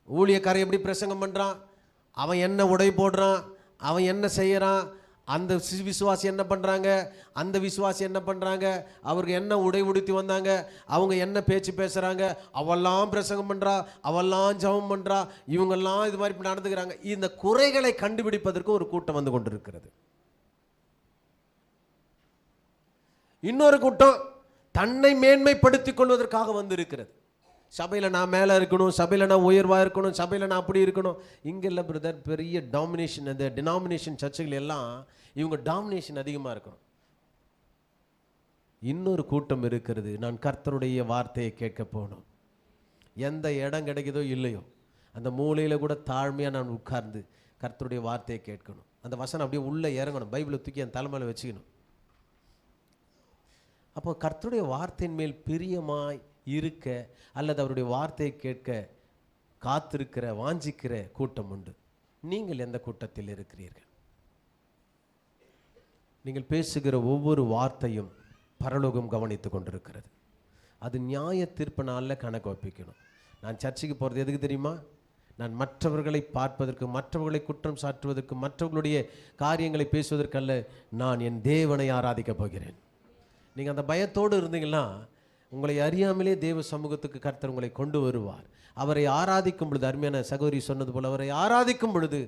ஊழியக்காரன் எப்படி பிரசங்கம் பண்ணுறான், அவன் என்ன உடை போடுறான், அவன் என்ன செய்கிறான், அந்த விசுவாசி என்ன பண்ணுறாங்க, அந்த விசுவாசி என்ன பண்ணுறாங்க, அவருக்கு என்ன உடை உடுத்தி வந்தாங்க, அவங்க என்ன பேச்சு பேசுகிறாங்க, அவெல்லாம் பிரசங்கம் பண்ணுறா, அவெல்லாம் ஜெபம் பண்ணுறா, இவங்கெல்லாம் இது மாதிரி நடந்துக்கிறாங்க. இந்த குறைகளை கண்டுபிடிப்பதற்கு ஒரு கூட்டம் வந்து கொண்டு இருக்கிறது. இன்னொரு கூட்டம் தன்னை மேன்மைப்படுத்திக் கொள்வதற்காக வந்து இருக்கிறது. சபையில் நான் மேலே இருக்கணும், சபையில் நான் உயர்வாக இருக்கணும், சபையில் நான் அப்படி இருக்கணும். இங்கே இல்லை பிரதர், பெரிய டாமினேஷன், அந்த டினாமினேஷன் சர்ச்சுகள் எல்லாம் இவங்க டாமினேஷன் அதிகமாக இருக்கணும். இன்னொரு கூட்டம் இருக்கிறது, நான் கர்த்தருடைய வார்த்தையை கேட்க போகணும். எந்த இடம் கிடைக்குதோ இல்லையோ அந்த மூலையில் கூட தாழ்மையாக நான் உட்கார்ந்து கர்த்தருடைய வார்த்தையை கேட்கணும். அந்த வசனம் அப்படியே உள்ளே இறங்கணும், பைபிளை தூக்கி என் தலைமையில் வச்சுக்கணும். அப்போ கர்த்தருடைய வார்த்தையின் மேல் பிரியமாய் இருக்க அல்லது அவருடைய வார்த்தையை கேட்க காத்திருக்கிற வாஞ்சிக்கிற கூட்டம் உண்டு. நீங்கள் எந்த கூட்டத்தில் இருக்கிறீர்கள்? நீங்கள் பேசுகிற ஒவ்வொரு வார்த்தையும் பரலோகம் கவனித்து கொண்டிருக்கிறது. அது நியாய தீர்ப்பு நாளில் கணக்கு ஒப்பிக்கணும். நான் சர்ச்சைக்கு போகிறது எதுக்கு தெரியுமா? நான் மற்றவர்களை பார்ப்பதற்கு, மற்றவர்களை குற்றம் சாட்டுவதற்கு, மற்றவர்களுடைய காரியங்களை பேசுவதற்கல்ல. நான் என் தேவனை ஆராதிக்கப் போகிறேன். நீங்கள் அந்த பயத்தோடு இருந்தீங்கன்னா உங்களை அறியாமலே தேவ சமூகத்துக்கு கர்த்தர் உங்களை கொண்டு வருவார். அவரை ஆராதிக்கும் பொழுது, அருமையான சகோதரி சொன்னது போல், அவரை ஆராதிக்கும் பொழுது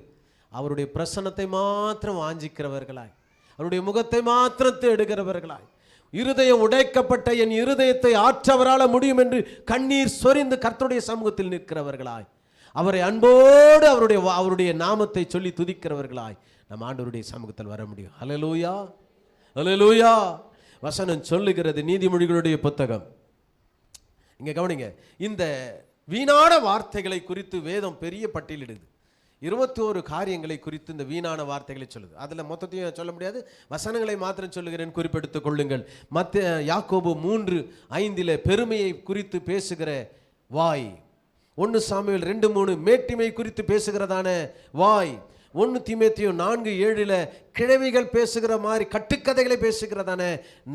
அவருடைய பிரசன்னத்தை மாத்திரம் வாஞ்சிக்கிறவர்களாய், அவருடைய முகத்தை மாத்திரம் தேடுகிறவர்களாய், இருதயம் உடைக்கப்பட்ட என் இருதயத்தை ஆற்றவரால் முடியும் என்று கண்ணீர் சொரிந்து கர்த்தருடைய சமூகத்தில் நிற்கிறவர்களாய், அவரை அன்போடு அவருடைய நாமத்தை சொல்லி துதிக்கிறவர்களாய் நம் ஆண்டவருடைய சமூகத்தில் வர முடியும். ஹல்லேலூயா, ஹல்லேலூயா. வசனம் சொல்லுகிறது, நீதிமொழிகளுடைய புத்தகம், இங்க கவனிங்க, இந்த வீணான வார்த்தைகளை குறித்து வேதம் பெரிய பட்டியலிடுது. 21 காரியங்களை குறித்து இந்த வீணான வார்த்தைகளை சொல்லுது. அதில் மொத்தத்தையும் சொல்ல முடியாது, வசனங்களை மாத்திரம் சொல்லுகிறேன், குறிப்பெடுத்துக் கொள்ளுங்கள். யாக்கோபு 3:5 பெருமையை குறித்து பேசுகிற வாய், 1 சாமுவேல் 2:3 மேட்டிமை குறித்து பேசுகிறதான வாய், 1 தீமோத்தேயு 4:7 கிழவிகள் பேசுகிற மாதிரி கட்டுக்கதைகளை பேசுகிறதான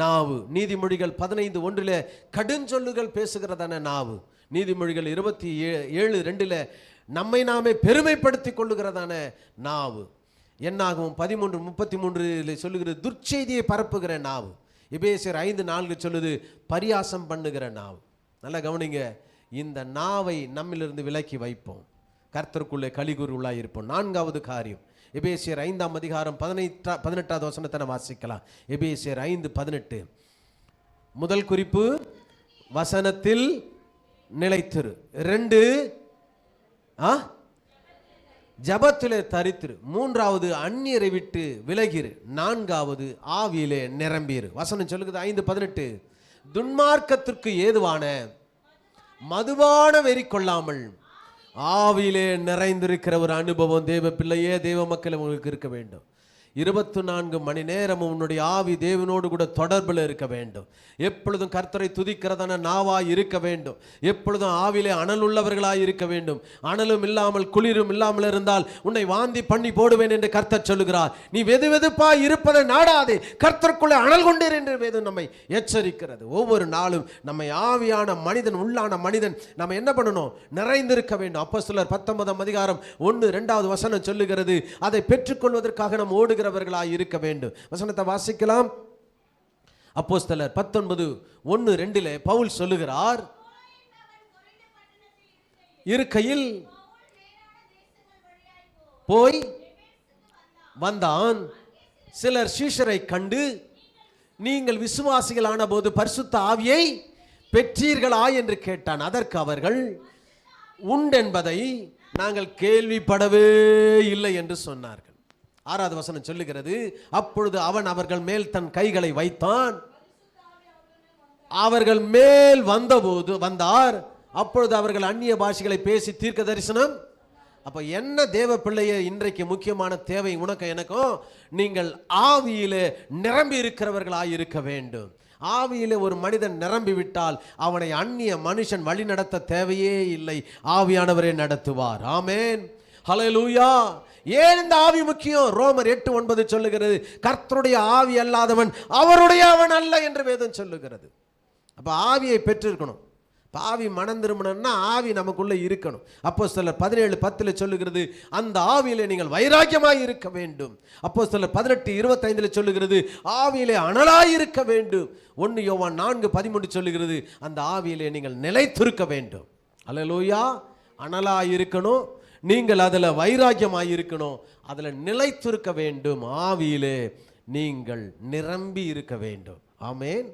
நாவு, நீதிமொழிகள் 15:1 கடுஞ்சொல்லுகள் பேசுகிறதான நாவு, நீதிமொழிகள் 27:2 நம்மை நாமே பெருமைப்படுத்திக் கொள்ளுகிறதான நாவு, என்னாகும் 13:33 சொல்லுகிறது துர்ச்செய்தியை பரப்புகிற நாவு, எபேசியர் 5:4 சொல்லுது பரியாசம் பண்ணுகிற நாவு. நல்லா கவனிங்க, இந்த நாவை நம்மிலிருந்து விலக்கி வைப்போம், கர்த்தருக்குள்ளே கலிகூறுள்ளாய் இருப்போம். 4வது காரியம், எபேசியர் 5:18 வசனத்தை வாசிக்கலாம். எபேசியர் 5:18 முதல் குறிப்பு, வசனத்தில் நிலைத்திரு. 2 ஜபத்திலே தரித்திரு. 3வது அந்நியரை விட்டு விலகிரு. 4வது ஆவியிலே நிரம்பிரு. வசனம் சொல்லுகிறது 5:18 துன்மார்க்கத்திற்கு ஏதுவான மதுபான வெறி கொள்ளாமல் ஆவியிலே நிறைந்திருக்கிற ஒரு அனுபவம் தேவ பிள்ளையே, தேவ மக்கள் உங்களுக்கு இருக்க வேண்டும். 24 மணி நேரமும் உன்னுடைய ஆவி தேவனோடு கூட தொடர்பில் இருக்க வேண்டும். எப்பொழுதும் கர்த்தரை துதிக்கிறதான நாவாய் இருக்க வேண்டும். எப்பொழுதும் ஆவிலே அனல் உள்ளவர்களாய் இருக்க வேண்டும். அனலும் இல்லாமல் குளிரும் இல்லாமல் இருந்தால் உன்னை வாந்தி பண்ணி போடுவேன் என்று கர்த்தர் சொல்லுகிறார். நீ வெது வெதுப்பாய் இருப்பதை நாடாதே, கர்த்தருக்குள்ளே அனல் கொண்டீர் என்று வேதம் நம்மை எச்சரிக்கிறது. ஒவ்வொரு நாளும் நம்மை ஆவியான மனிதன், உள்ளான மனிதன் நம்ம என்ன பண்ணணும்? நிறைந்திருக்க வேண்டும். அப்போஸ்தலர் 19:1-2 வசனம் சொல்லுகிறது, அதை பெற்றுக்கொள்வதற்காக நாம் ஓடுகிறவர்களாய் இருக்க வேண்டும். வசனத்தை வாசிக்கலாம். அப்போஸ்தலர் 19:1-2 பவுல் சொல்லுகிறார், இருக்கையில் போய் வந்தான். சிலர் சீஷரை கண்டு, நீங்கள் விசுவாசிகளான போது பரிசுத்த ஆவியை பெற்றீர்களா என்று கேட்டான். அதற்கு அவர்கள் உண்டென்பதை நாங்கள் கேள்விப்படவே இல்லை என்று சொன்னார்கள். 6வது வசனம் சொல்லுகிறது, அப்பொழுது அவன் அவர்கள் மேல் தன் கைகளை வைத்தான். அவர்கள் மேல் வந்தார். அப்பொழுது அவர்கள் அந்நிய பாஷைகளை பேசி தீர்க்க தரிசனம். அப்ப என்ன தேவ பிள்ளையே, இன்றைக்கு முக்கியமான தேவை உனக்கு எனக்கும், நீங்கள் ஆவியிலே நிரம்பி இருக்கிறவர்களாய் இருக்க வேண்டும். ஆவியிலே ஒரு மனிதன் நிரம்பி விட்டால் அவனை அந்நிய மனுஷன் வழி நடத்த தேவையே இல்லை, ஆவியானவரே நடத்துவார். ஆமென், ஹல்லேலூயா. ஏன் இந்த ஆவி முக்கியம்? ரோமர் 8:9 சொல்லுகிறது, கர்த்தருடைய ஆவி அல்லாதவன் அவருடைய அவன் அல்ல என்று வேதம் சொல்லுகிறது. அப்ப ஆவியை பெற்றிருக்கணும். ஆவி மனம் திரும்பணும்னா ஆவி நமக்குள்ள இருக்கணும். அப்போஸ்தலர் 17:10 சொல்லுகிறது, அந்த ஆவியிலே நீங்கள் வைராக்கியமாய் இருக்க வேண்டும். அப்போஸ்தலர் 18:25 சொல்லுகிறது, ஆவியிலே அனலாய் இருக்க வேண்டும். 1 யோவான் 4:13 சொல்லுகிறது, அந்த ஆவியிலே நீங்கள் நிலைத்திருக்க வேண்டும். அல்லேலூயா. அனலாய் இருக்கணும், நீங்கள் அதில் வைராக்கியமாய் இருக்கணும், அதில் நிலைத்திருக்க வேண்டும். ஆவியிலே நீங்கள் நிரம்பி இருக்க வேண்டும். ஆமென்,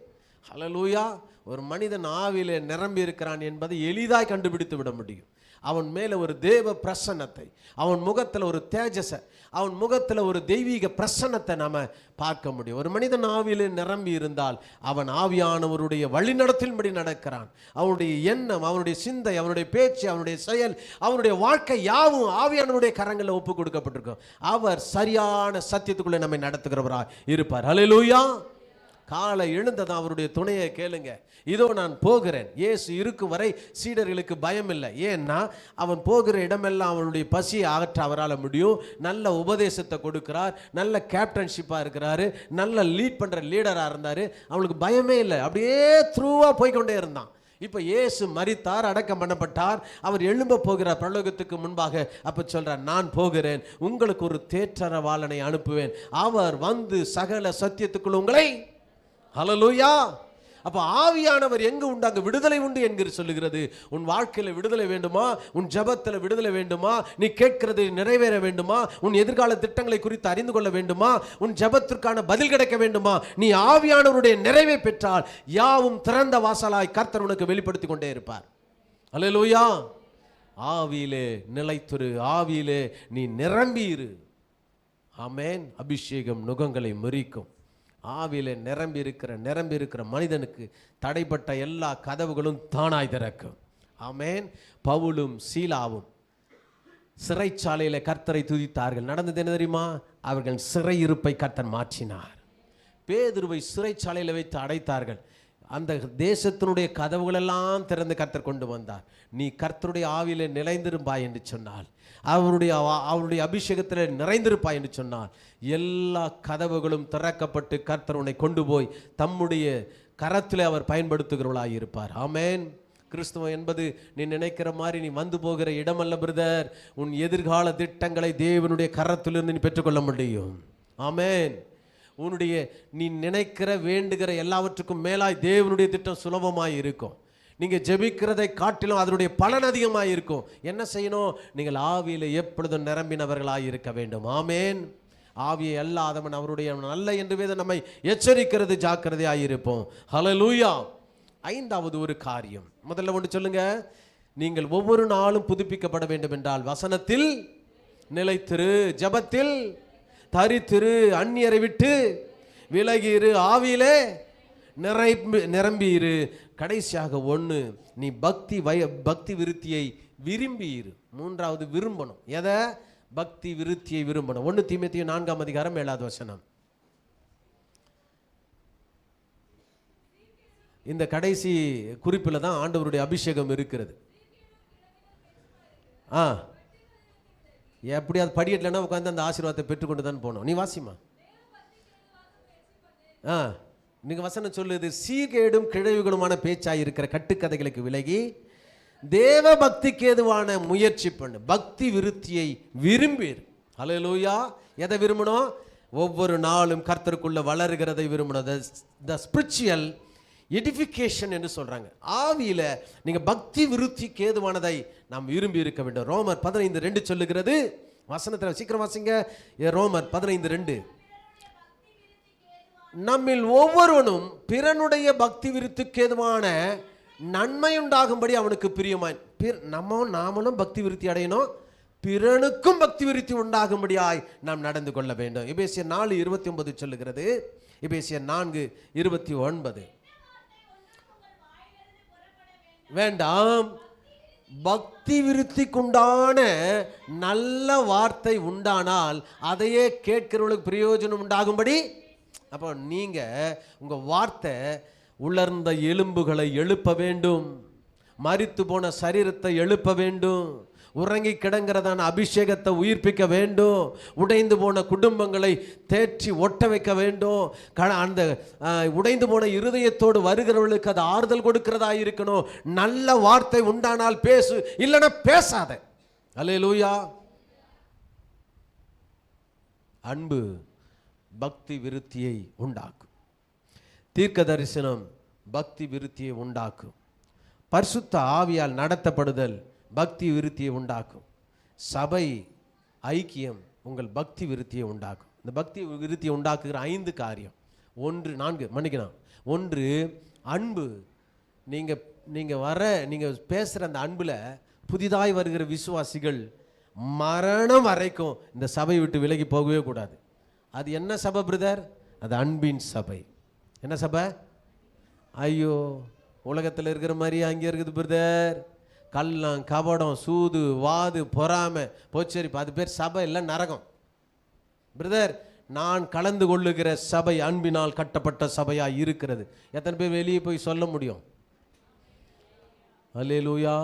ஹல்லேலூயா. ஒரு மனிதன் ஆவியிலே நிரம்பி இருக்கிறான் என்பதை எளிதாய் கண்டுபிடித்து விட முடியும். அவன் மேலே ஒரு தேவ பிரசன்னத்தை, அவன் முகத்தில் ஒரு தேஜஸை, அவன் முகத்தில் ஒரு தெய்வீக பிரசன்னத்தை நாம் பார்க்க முடியும். ஒரு மனிதன் ஆவியிலே நிரம்பி இருந்தால் அவன் ஆவியானவருடைய வழிநடத்தின்படி நடக்கிறான். அவனுடைய எண்ணம், அவனுடைய சிந்தை, அவனுடைய பேச்சு, அவனுடைய செயல், அவனுடைய வாழ்க்கை யாவும் ஆவியானவருடைய கரங்களில் ஒப்பு கொடுக்கப்பட்டிருக்கும். அவர் சரியான சத்தியத்துக்குள்ளே நம்மை நடத்துகிறவராய் இருப்பார். ஹல்லேலூயா, காலை எழுந்ததான் அவருடைய துணையை கேளுங்க. இதோ நான் போகிறேன். இயேசு இருக்கும் வரை சீடர்களுக்கு பயம் இல்லை. ஏன்னா அவன் போகிற இடமெல்லாம் அவனுடைய பசியை அகற்ற அவரால் முடியும். நல்ல உபதேசத்தை கொடுக்கிறார், நல்ல கேப்டன்ஷிப்பாக இருக்கிறாரு, நல்ல லீட் பண்ணுற லீடராக இருந்தார். அவனுக்கு பயமே இல்லை, அப்படியே த்ரூவாக போய்கொண்டே இருந்தான். இப்போ இயேசு மரித்தார், அடக்கம் பண்ணப்பட்டார், அவர் எழும்ப போகிறார் பரலோகத்துக்கு முன்பாக. அப்போ சொல்றார், நான் போகிறேன், உங்களுக்கு ஒரு தேற்றரவாளனை அனுப்புவேன், அவர் வந்து சகல சத்தியத்துக்குள் உங்களை. ஹல்லேலூயா. அப்போ ஆவியானவர் எங்கு உண்டு அங்கு விடுதலை உண்டு என்கிற சொல்லுகிறது. உன் வாழ்க்கையில் விடுதலை வேண்டுமா? உன் ஜெபத்தில் விடுதலை வேண்டுமா? நீ கேட்கிறது நிறைவேற வேண்டுமா? உன் எதிர்கால திட்டங்களை குறித்து அறிந்து கொள்ள வேண்டுமா? உன் ஜெபத்திற்கான பதில் கிடைக்க வேண்டுமா? நீ ஆவியானவருடைய நிறைவை பெற்றால் யாவும் திறந்த வாசலாய் கர்த்தர் உனக்கு வெளிப்படுத்தி கொண்டே இருப்பார். ஹல்லேலூயா. ஆவியிலே நிலைத்திரு, ஆவியிலே நீ நிரம்பியிரு. ஆமென். அபிஷேகம் நுகங்களை முறிக்கும். ஆவியிலே நிரம்பி இருக்கிற மனிதனுக்கு தடைப்பட்ட எல்லா கதவுகளும் தானாய் திறக்கும். ஆமென். பவுலும் சீலாவும் சிறைச்சாலையில் கர்த்தரை துதித்தார்கள். நடந்தது என்ன தெரியுமா? அவர்கள் சிறையிருப்பை கர்த்தர் மாற்றினார். பேதுருவை சிறைச்சாலையில் வைத்து அடைத்தார்கள். அந்த தேசத்தினுடைய கதவுகளெல்லாம் திறந்து கர்த்தர் கொண்டு வந்தார். நீ கர்த்தருடைய ஆவியிலே நிலைந்திருப்பாய் என்று சொன்னால், அவருடைய அபிஷேகத்தில் நிறைந்திருப்பாய் என்று சொன்னால், எல்லா கதவுகளும் திறக்கப்பட்டு கர்த்தர் உன்னை கொண்டு போய் தம்முடைய கரத்தில் அவர் பயன்படுத்துகிறவர்களாக இருப்பார். ஆமென். கிறிஸ்துவம் என்பது நீ நினைக்கிற மாதிரி நீ வந்து போகிற இடமல்ல பிரதர். உன் எதிர்கால திட்டங்களை தேவனுடைய கரத்திலிருந்து நீ பெற்றுக்கொள்ள முடியும். ஆமென். உன்னுடைய நீ நினைக்கிற வேண்டுகிற எல்லாவற்றுக்கும் மேலாய் தேவனுடைய திட்டம் சுலபமாய் இருக்கும். நீங்கள் ஜெபிக்கிறதை காட்டிலும் அதனுடைய பலன் அதிகமாக இருக்கும். என்ன செய்யணும்? நீங்கள் ஆவியில் எப்பொழுதும் நிரம்பினவர்களாக இருக்க வேண்டும். ஆமென். ஆவியை அல்லாதவன் அவருடைய நல்ல என்று வேதம் நம்மை எச்சரிக்கிறது. ஜாக்கிரதையாக இருப்போம். ஹல்லேலூயா. ஐந்தாவது ஒரு காரியம், முதல்ல ஒன்று சொல்லுங்க. நீங்கள் ஒவ்வொரு நாளும் புதுப்பிக்கப்பட வேண்டும் என்றால் வசனத்தில் நிலைத்திரு, ஜெபத்தில் தரித்திரு, அந்நியரை விட்டு விலகிரு, ஆவியிலே நிரம்பியிரு. கடைசியாக ஒன்று, நீ பக்தி விருத்தியை விரும்பியிரு. மூன்றாவது விரும்பணும். எதை? பக்தி விருத்தியை விரும்பணும். 1 தீமோத்தேயு 4:7 இந்த கடைசி குறிப்பில் தான் ஆண்டவருடைய அபிஷேகம் இருக்கிறது. எப்படியாவது படிக்கட்டலன்னா உட்காந்து அந்த ஆசீர்வாதத்தை பெற்றுக்கொண்டு தான் போகணும். நீ வாசிமா. நீங்கள் வசனம் சொல்லுது, சீர்கேடும் கிழவிகளுமான பேச்சாய் இருக்கிற கட்டுக்கதைகளுக்கு விலகி தேவ பக்திக்கு ஏதுவான முயற்சி பண்ணு. பக்தி விருத்தியை விரும்பீர். ஹல்லேலூயா. எதை விரும்பணும்? ஒவ்வொரு நாளும் கர்த்தருக்குள்ள வளருகிறதை விரும்பணும். த ஸ்பிரிச்சுவல் எடிஃபிகேஷன் என்று சொல்றாங்க. ஆவியில நீங்க பக்தி விருத்திக்கு ஏதுவானதை நாம் விரும்பி இருக்க வேண்டும். ரோமர் 15:2 சொல்லுகிறது. வசனத்தில் சீக்கிரம் வாசிங்க. ரோமர் 15:2. நம்மில் ஒவ்வொருவனும் பிறனுடைய பக்தி விருத்திக்கு ஏதுவான நன்மை உண்டாகும்படி அவனுக்கு பிரியமாய். நாமளும் பக்தி விருத்தி அடையணும், பிறனுக்கும் பக்தி விருத்தி உண்டாகும்படியாய் நாம் நடந்து கொள்ள வேண்டும். எபேசியர் 4:29 சொல்லுகிறது. எபேசியர் 4:29. வேண்டாம், பக்தி விருத்திக்குண்டான நல்ல வார்த்தை உண்டானால் அதையே கேட்கிறவர்களுக்கு பிரயோஜனம் உண்டாகும்படி. அப்போ நீங்க உங்க வார்த்தை உலர்ந்த எலும்புகளை எழுப்ப வேண்டும், மரித்து போன சரீரத்தை எழுப்ப வேண்டும், உறங்கி கிடங்கிறதான அபிஷேகத்தை உயிர்ப்பிக்க வேண்டும், உடைந்து போன குடும்பங்களை தேற்றி ஒட்ட வைக்க வேண்டும். அந்த உடைந்து போன இருதயத்தோடு வருகிறவர்களுக்கு அது ஆறுதல் கொடுக்கிறதா இருக்கணும். நல்ல வார்த்தை உண்டானால் பேசு, இல்லைன்னா பேசாத. அல்லேலூயா. அன்பு பக்தி விருத்தியை உண்டாக்கும். தீர்க்க தரிசனம் பக்தி விருத்தியை உண்டாக்கும். பரிசுத்த ஆவியால் நடத்தப்படுதல் பக்தி விருத்தியை உண்டாக்கும். சபை ஐக்கியம் உங்கள் பக்தி விருத்தியை உண்டாக்கும். இந்த பக்தி விருத்தியை உண்டாக்குகிற 5 காரியம். 1 அன்பு. நீங்கள் பேசுகிற அந்த அன்பில் புதிதாய் வருகிற விசுவாசிகள் மரணம் வரைக்கும் இந்த சபை விட்டு விலகி போகவே கூடாது. அது என்ன சபை பிரதர்? அது அன்பின் சபை. என்ன சபை? ஐயோ, உலகத்தில் இருக்கிற மாதிரி அங்கே இருக்குது பிரதர். கள்ளம், கபடம், சூது, வாது, பொறாமை, போச்சரிப்பு, அது பேர் சபை இல்லை, நரகம். பிரதர், நான் கலந்து கொள்ளுகிற சபை அன்பினால் கட்டப்பட்ட சபையாக இருக்கிறது. எத்தனை பேர் வெளியே போய் சொல்ல முடியும்? அல்லேலூயா.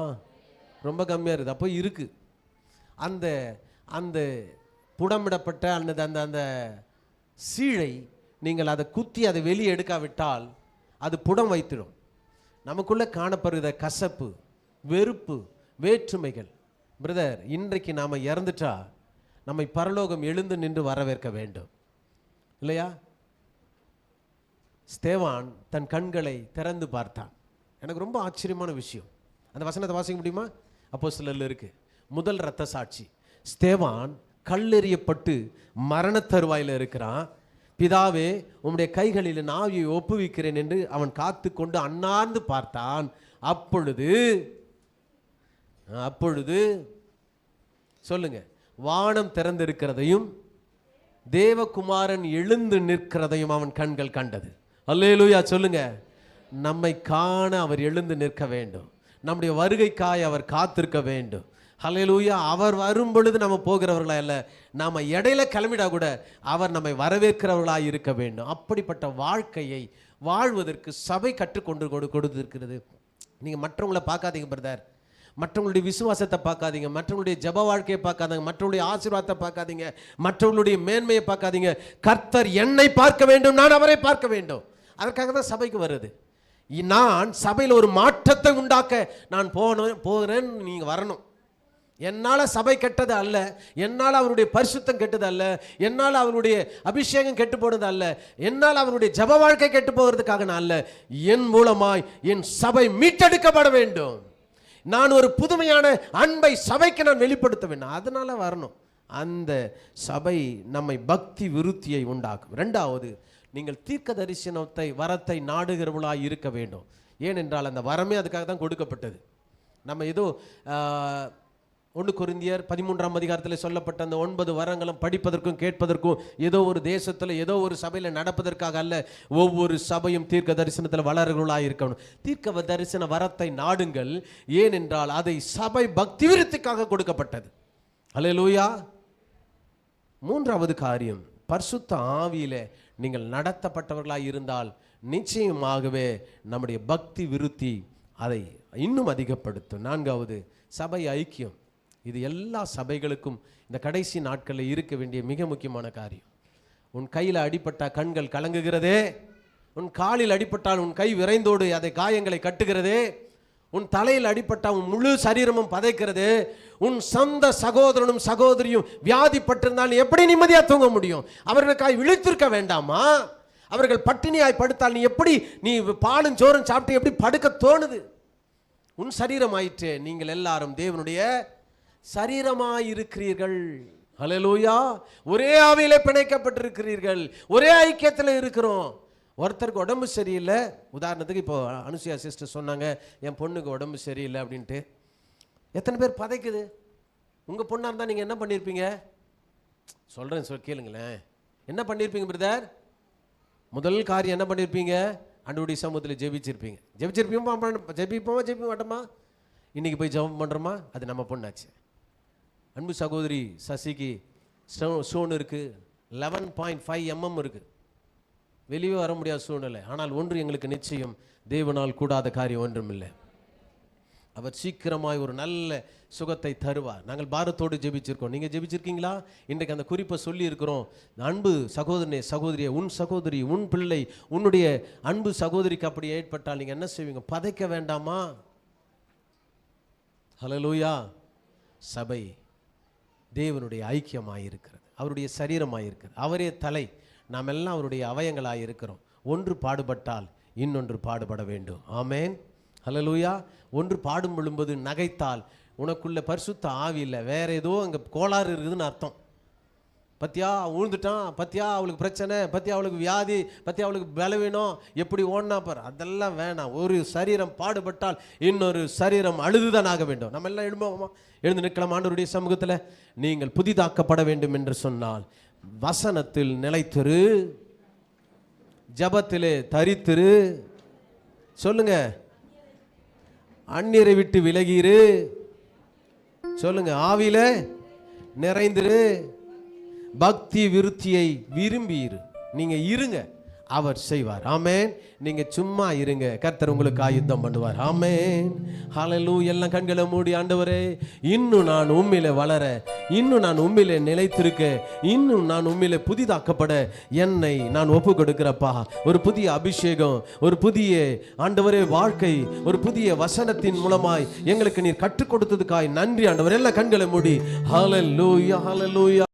ரொம்ப கம்மியாக இருக்குது. அப்போ இருக்குது. அந்த அந்த புடமிடப்பட்ட அந்த அந்த அந்த சீழை நீங்கள் அதை குத்தி அதை வெளியே எடுக்காவிட்டால் அது புடம் வைத்திடும். நமக்குள்ளே காணப்படுகிற கசப்பு, வெறுப்பு, வேற்றுமைகள். பிரதர், இன்றைக்கு நாம் இறந்துட்டா நம்மை பரலோகம் எழுந்து நின்று வரவேற்க வேண்டும் இல்லையா? ஸ்தேவான் தன் கண்களை திறந்து பார்த்தான். எனக்கு ரொம்ப ஆச்சரியமான விஷயம். அந்த வசனத்தை வாசிக்க முடியுமா? அப்போஸ்தலர்ல இருக்கு. முதல் இரத்த சாட்சி. ஸ்தேவான் கல்லெறியப்பட்டு மரண தருவாயில் இருக்கிறான். பிதாவே, உம்முடைய கைகளில் ஆவியை ஒப்புவிக்கிறேன் என்று அவன் காத்து கொண்டு அண்ணாந்து பார்த்தான். அப்பொழுது சொல்லுங்க, வானம் திறந்திருக்கிறதையும் தேவகுமாரன் எழுந்து நிற்கிறதையும் அவன் கண்கள் கண்டது. அல்லேலூயா சொல்லுங்க. நம்மை காண அவர் எழுந்து நிற்க வேண்டும். நம்முடைய வருகைக்காய் அவர் காத்திருக்க வேண்டும். அல்லேலூயா. அவர் வரும் பொழுது நம்ம போகிறவர்களா அல்ல, நாம் இடையில கிளம்பிடா கூட அவர் நம்மை வரவேற்கிறவர்களாக இருக்க வேண்டும். அப்படிப்பட்ட வாழ்க்கையை வாழ்வதற்கு சபை கற்றுக்கொண்டு கொடுத்திருக்கிறது. நீங்கள் மற்றவங்களை பார்க்காதீங்க பிரதர், மற்றவங்களுடைய விசுவாசத்தை பார்க்காதீங்க, மற்றவங்களுடைய ஜப வாழ்க்கையை பார்க்காதீங்க, மற்றவங்களுடைய ஆசீர்வாதத்தை பார்க்காதீங்க, மற்றவங்களுடைய மேன்மையை பார்க்காதீங்க. கர்த்தர் என்னை பார்க்க வேண்டும், நான் அவரை பார்க்க வேண்டும். அதற்காக தான் சபைக்கு வருது. நான் சபையில் ஒரு மாற்றத்தை உண்டாக்க நான் போகிறேன். நீங்கள் வரணும். என்னால் சபை கெட்டது அல்ல, என்னால் அவருடைய பரிசுத்தம் கெட்டது அல்ல, என்னால் அவருடைய அபிஷேகம் கெட்டு போனது அல்ல, என்னால் அவருடைய ஜப வாழ்க்கை கெட்டு போகிறதுக்காக நான் அல்ல. என் மூலமாய் என் சபை மீட்டெடுக்கப்பட வேண்டும். நான் ஒரு புதுமையான அன்பை சபைக்கு நான் வெளிப்படுத்த வேண்டும். அதனால வரணும். அந்த சபை நம்மை பக்தி விருத்தியை உண்டாக்கும். ரெண்டாவது, நீங்கள் தீர்க்க தரிசனத்தை வரத்தை நாடுகிறவர்களாக இருக்க வேண்டும். ஏனென்றால் அந்த வரமே அதுக்காக தான் கொடுக்கப்பட்டது. நம்ம ஏதோ 1 கொரிந்தியர் 13ஆம் அதிகாரத்தில் சொல்லப்பட்ட அந்த 9 வரங்களும் படிப்பதற்கும் கேட்பதற்கும் ஏதோ ஒரு தேசத்தில் ஏதோ ஒரு சபையில் நடப்பதற்காக அல்ல. ஒவ்வொரு சபையும் தீர்க்க தரிசனத்தில் வளர்களாக இருக்கணும். தீர்க்க தரிசன வரத்தை நாடுங்கள். ஏனென்றால் அதை சபை பக்தி விருத்திக்காக கொடுக்கப்பட்டது. அல்லேலூயா. மூன்றாவது காரியம், பரிசுத்த ஆவியிலே நீங்கள் நடத்தப்பட்டவர்களாக இருந்தால் நிச்சயமாகவே நம்முடைய பக்தி விருத்தி அதை இன்னும் அதிகப்படுத்தும். நான்காவது, சபை ஐக்கியம். இது எல்லா சபைகளுக்கும் இந்த கடைசி நாட்களில் இருக்க வேண்டிய மிக முக்கியமான காரியம். உன் கையில் அடிபட்டால் கண்கள் கலங்குகிறதே, உன் காலில் அடிபட்டால் உன் கை விரைந்தோடு அதை காயங்களை கட்டுகிறதே, உன் தலையில் அடிபட்டால் உன் முழு சரீரமும் பதைக்கிறது, உன் சொந்த சகோதரனும் சகோதரியும் வியாதிப்பட்டிருந்தால் எப்படி நிம்மதியாக தூங்க முடியும்? அவர்களுக்காய் விழித்திருக்க வேண்டாமா? அவர்கள் பட்டினியாய் படுத்தால் நீ எப்படி, நீ பாலும் சோறும் சாப்பிட்டு எப்படி படுக்க தோணுது? உன் சரீரம் ஆயிற்று. நீங்கள் எல்லாரும் தேவனுடைய சரீரமாயிருக்கிறீர்கள். ஹல்லேலூயா. ஒரே ஆவியிலே பிணைக்கப்பட்டிருக்கிறீர்கள், ஒரே ஐக்கியத்தில் இருக்கிறோம். ஒருத்தருக்கு உடம்பு சரியில்லை, உதாரணத்துக்கு இப்போ அனுசியா சிஸ்டர் சொன்னாங்க, என் பொண்ணுக்கு உடம்பு சரியில்லை அப்படின்ட்டு. எத்தனை பேர் பதைக்குது? உங்கள் பொண்ணாக இருந்தால் நீங்கள் என்ன பண்ணியிருப்பீங்க? சொல்கிறேன், கேளுங்களேன். என்ன பண்ணியிருப்பீங்க பிரதர்? முதல் காரியம் என்ன பண்ணியிருப்பீங்க? ஆண்டவருடைய சமூகத்தில் ஜெபிச்சிருப்பீங்க. ஜெபிப்போமா மாட்டோமா? இன்றைக்கி போய் ஜெபம் பண்ணுறோமா? அது நம்ம பொண்ணாச்சு. அன்பு சகோதரி சசிக்கு ஸ்டோன் இருக்குது, 11.5 mm இருக்குது, வெளியே வர முடியாத சூழ்நிலை. ஆனால் ஒன்று எங்களுக்கு நிச்சயம், தேவனால் கூடாத காரியம் ஒன்றும் இல்லை. அவர் சீக்கிரமாய் ஒரு நல்ல சுகத்தை தருவார். நாங்கள் பாரத்தோடு ஜெபிச்சிருக்கோம். நீங்கள் ஜெபிச்சிருக்கீங்களா? இன்றைக்கு அந்த குறிப்பை சொல்லி இருக்கிறோம். அன்பு சகோதரனே, சகோதரியே, உன் சகோதரி, உன் பிள்ளை, உன்னுடைய அன்பு சகோதரிக்கு அப்படி ஏற்பட்டால் நீங்கள் என்ன செய்வீங்க? பதைக்க வேண்டாமா? ஹல்லேலூயா. சபை தேவனுடைய ஐக்கியமாயிருக்கிறது, அவருடைய சரீரமாயிருக்கிறது, அவரே தலை, நாம் எல்லாம் அவருடைய அவயங்களாக இருக்கிறோம். ஒன்று பாடுபட்டால் இன்னொன்று பாடுபட வேண்டும். ஆமேன். ஹல்லேலூயா. ஒன்று பாடும் விழும்போது நகைத்தால் உனக்குள்ள பரிசுத்த ஆவி இல்லை, வேற ஏதோ அங்கே கோளாறு இருக்குதுன்னு அர்த்தம். பத்தியா உழுந்துட்டான், பத்தியா அவளுக்கு பிரச்சனை, பத்தியா அவளுக்கு வியாதி, பத்தியா அவளுக்கு பலவீனம், எப்படி ஓடினா பார், அதெல்லாம் வேணாம். ஒரு சரீரம் பாடுபட்டால் இன்னொரு சரீரம் அழுதுதான் ஆக வேண்டும். நம்ம எல்லாம் எழுந்து நிற்கலாம் ஆண்டவருடைய சமூகத்தில். நீங்கள் புதிதாக்கப்பட வேண்டும் என்று சொன்னால் வசனத்தில் நிலைத்திரு, ஜபத்திலே தரித்திரு, சொல்லுங்க, அந்நியரை விட்டு விலகிரு, சொல்லுங்க, ஆவியில நிறைந்திரு, பக்தி விருத்தியை விரும்பி இரு. நீங்க இருங்க, அவர் செய்வார். ஆமென். நீங்க சும்மா இருங்க, கர்த்தர் உங்களுக்கு ஆயுத்தம் பண்ணுவார். ஆமென். ஹல்லேலூயா. எல்லாம் கண்களை மூடி, ஆண்டவரே இன்னும் நான் உம்மிலே வளர, இன்னும் நான் உம்மிலே நிலைத்திருக்க, இன்னும் நான் உம்மிலே புதிதாக்கப்பட என்னை நான் ஒப்பு கொடுக்கிறப்பா. ஒரு புதிய அபிஷேகம், ஒரு புதிய ஆண்டவரே வாழ்க்கை, ஒரு புதிய வசனத்தின் மூலமாய் எங்களுக்கு நீர் கற்றுக் கொடுத்ததுக்காய் நன்றி ஆண்டவர். எல்லாம் கண்களை மூடி ஹல்லேலூயா, ஹல்லேலூயா.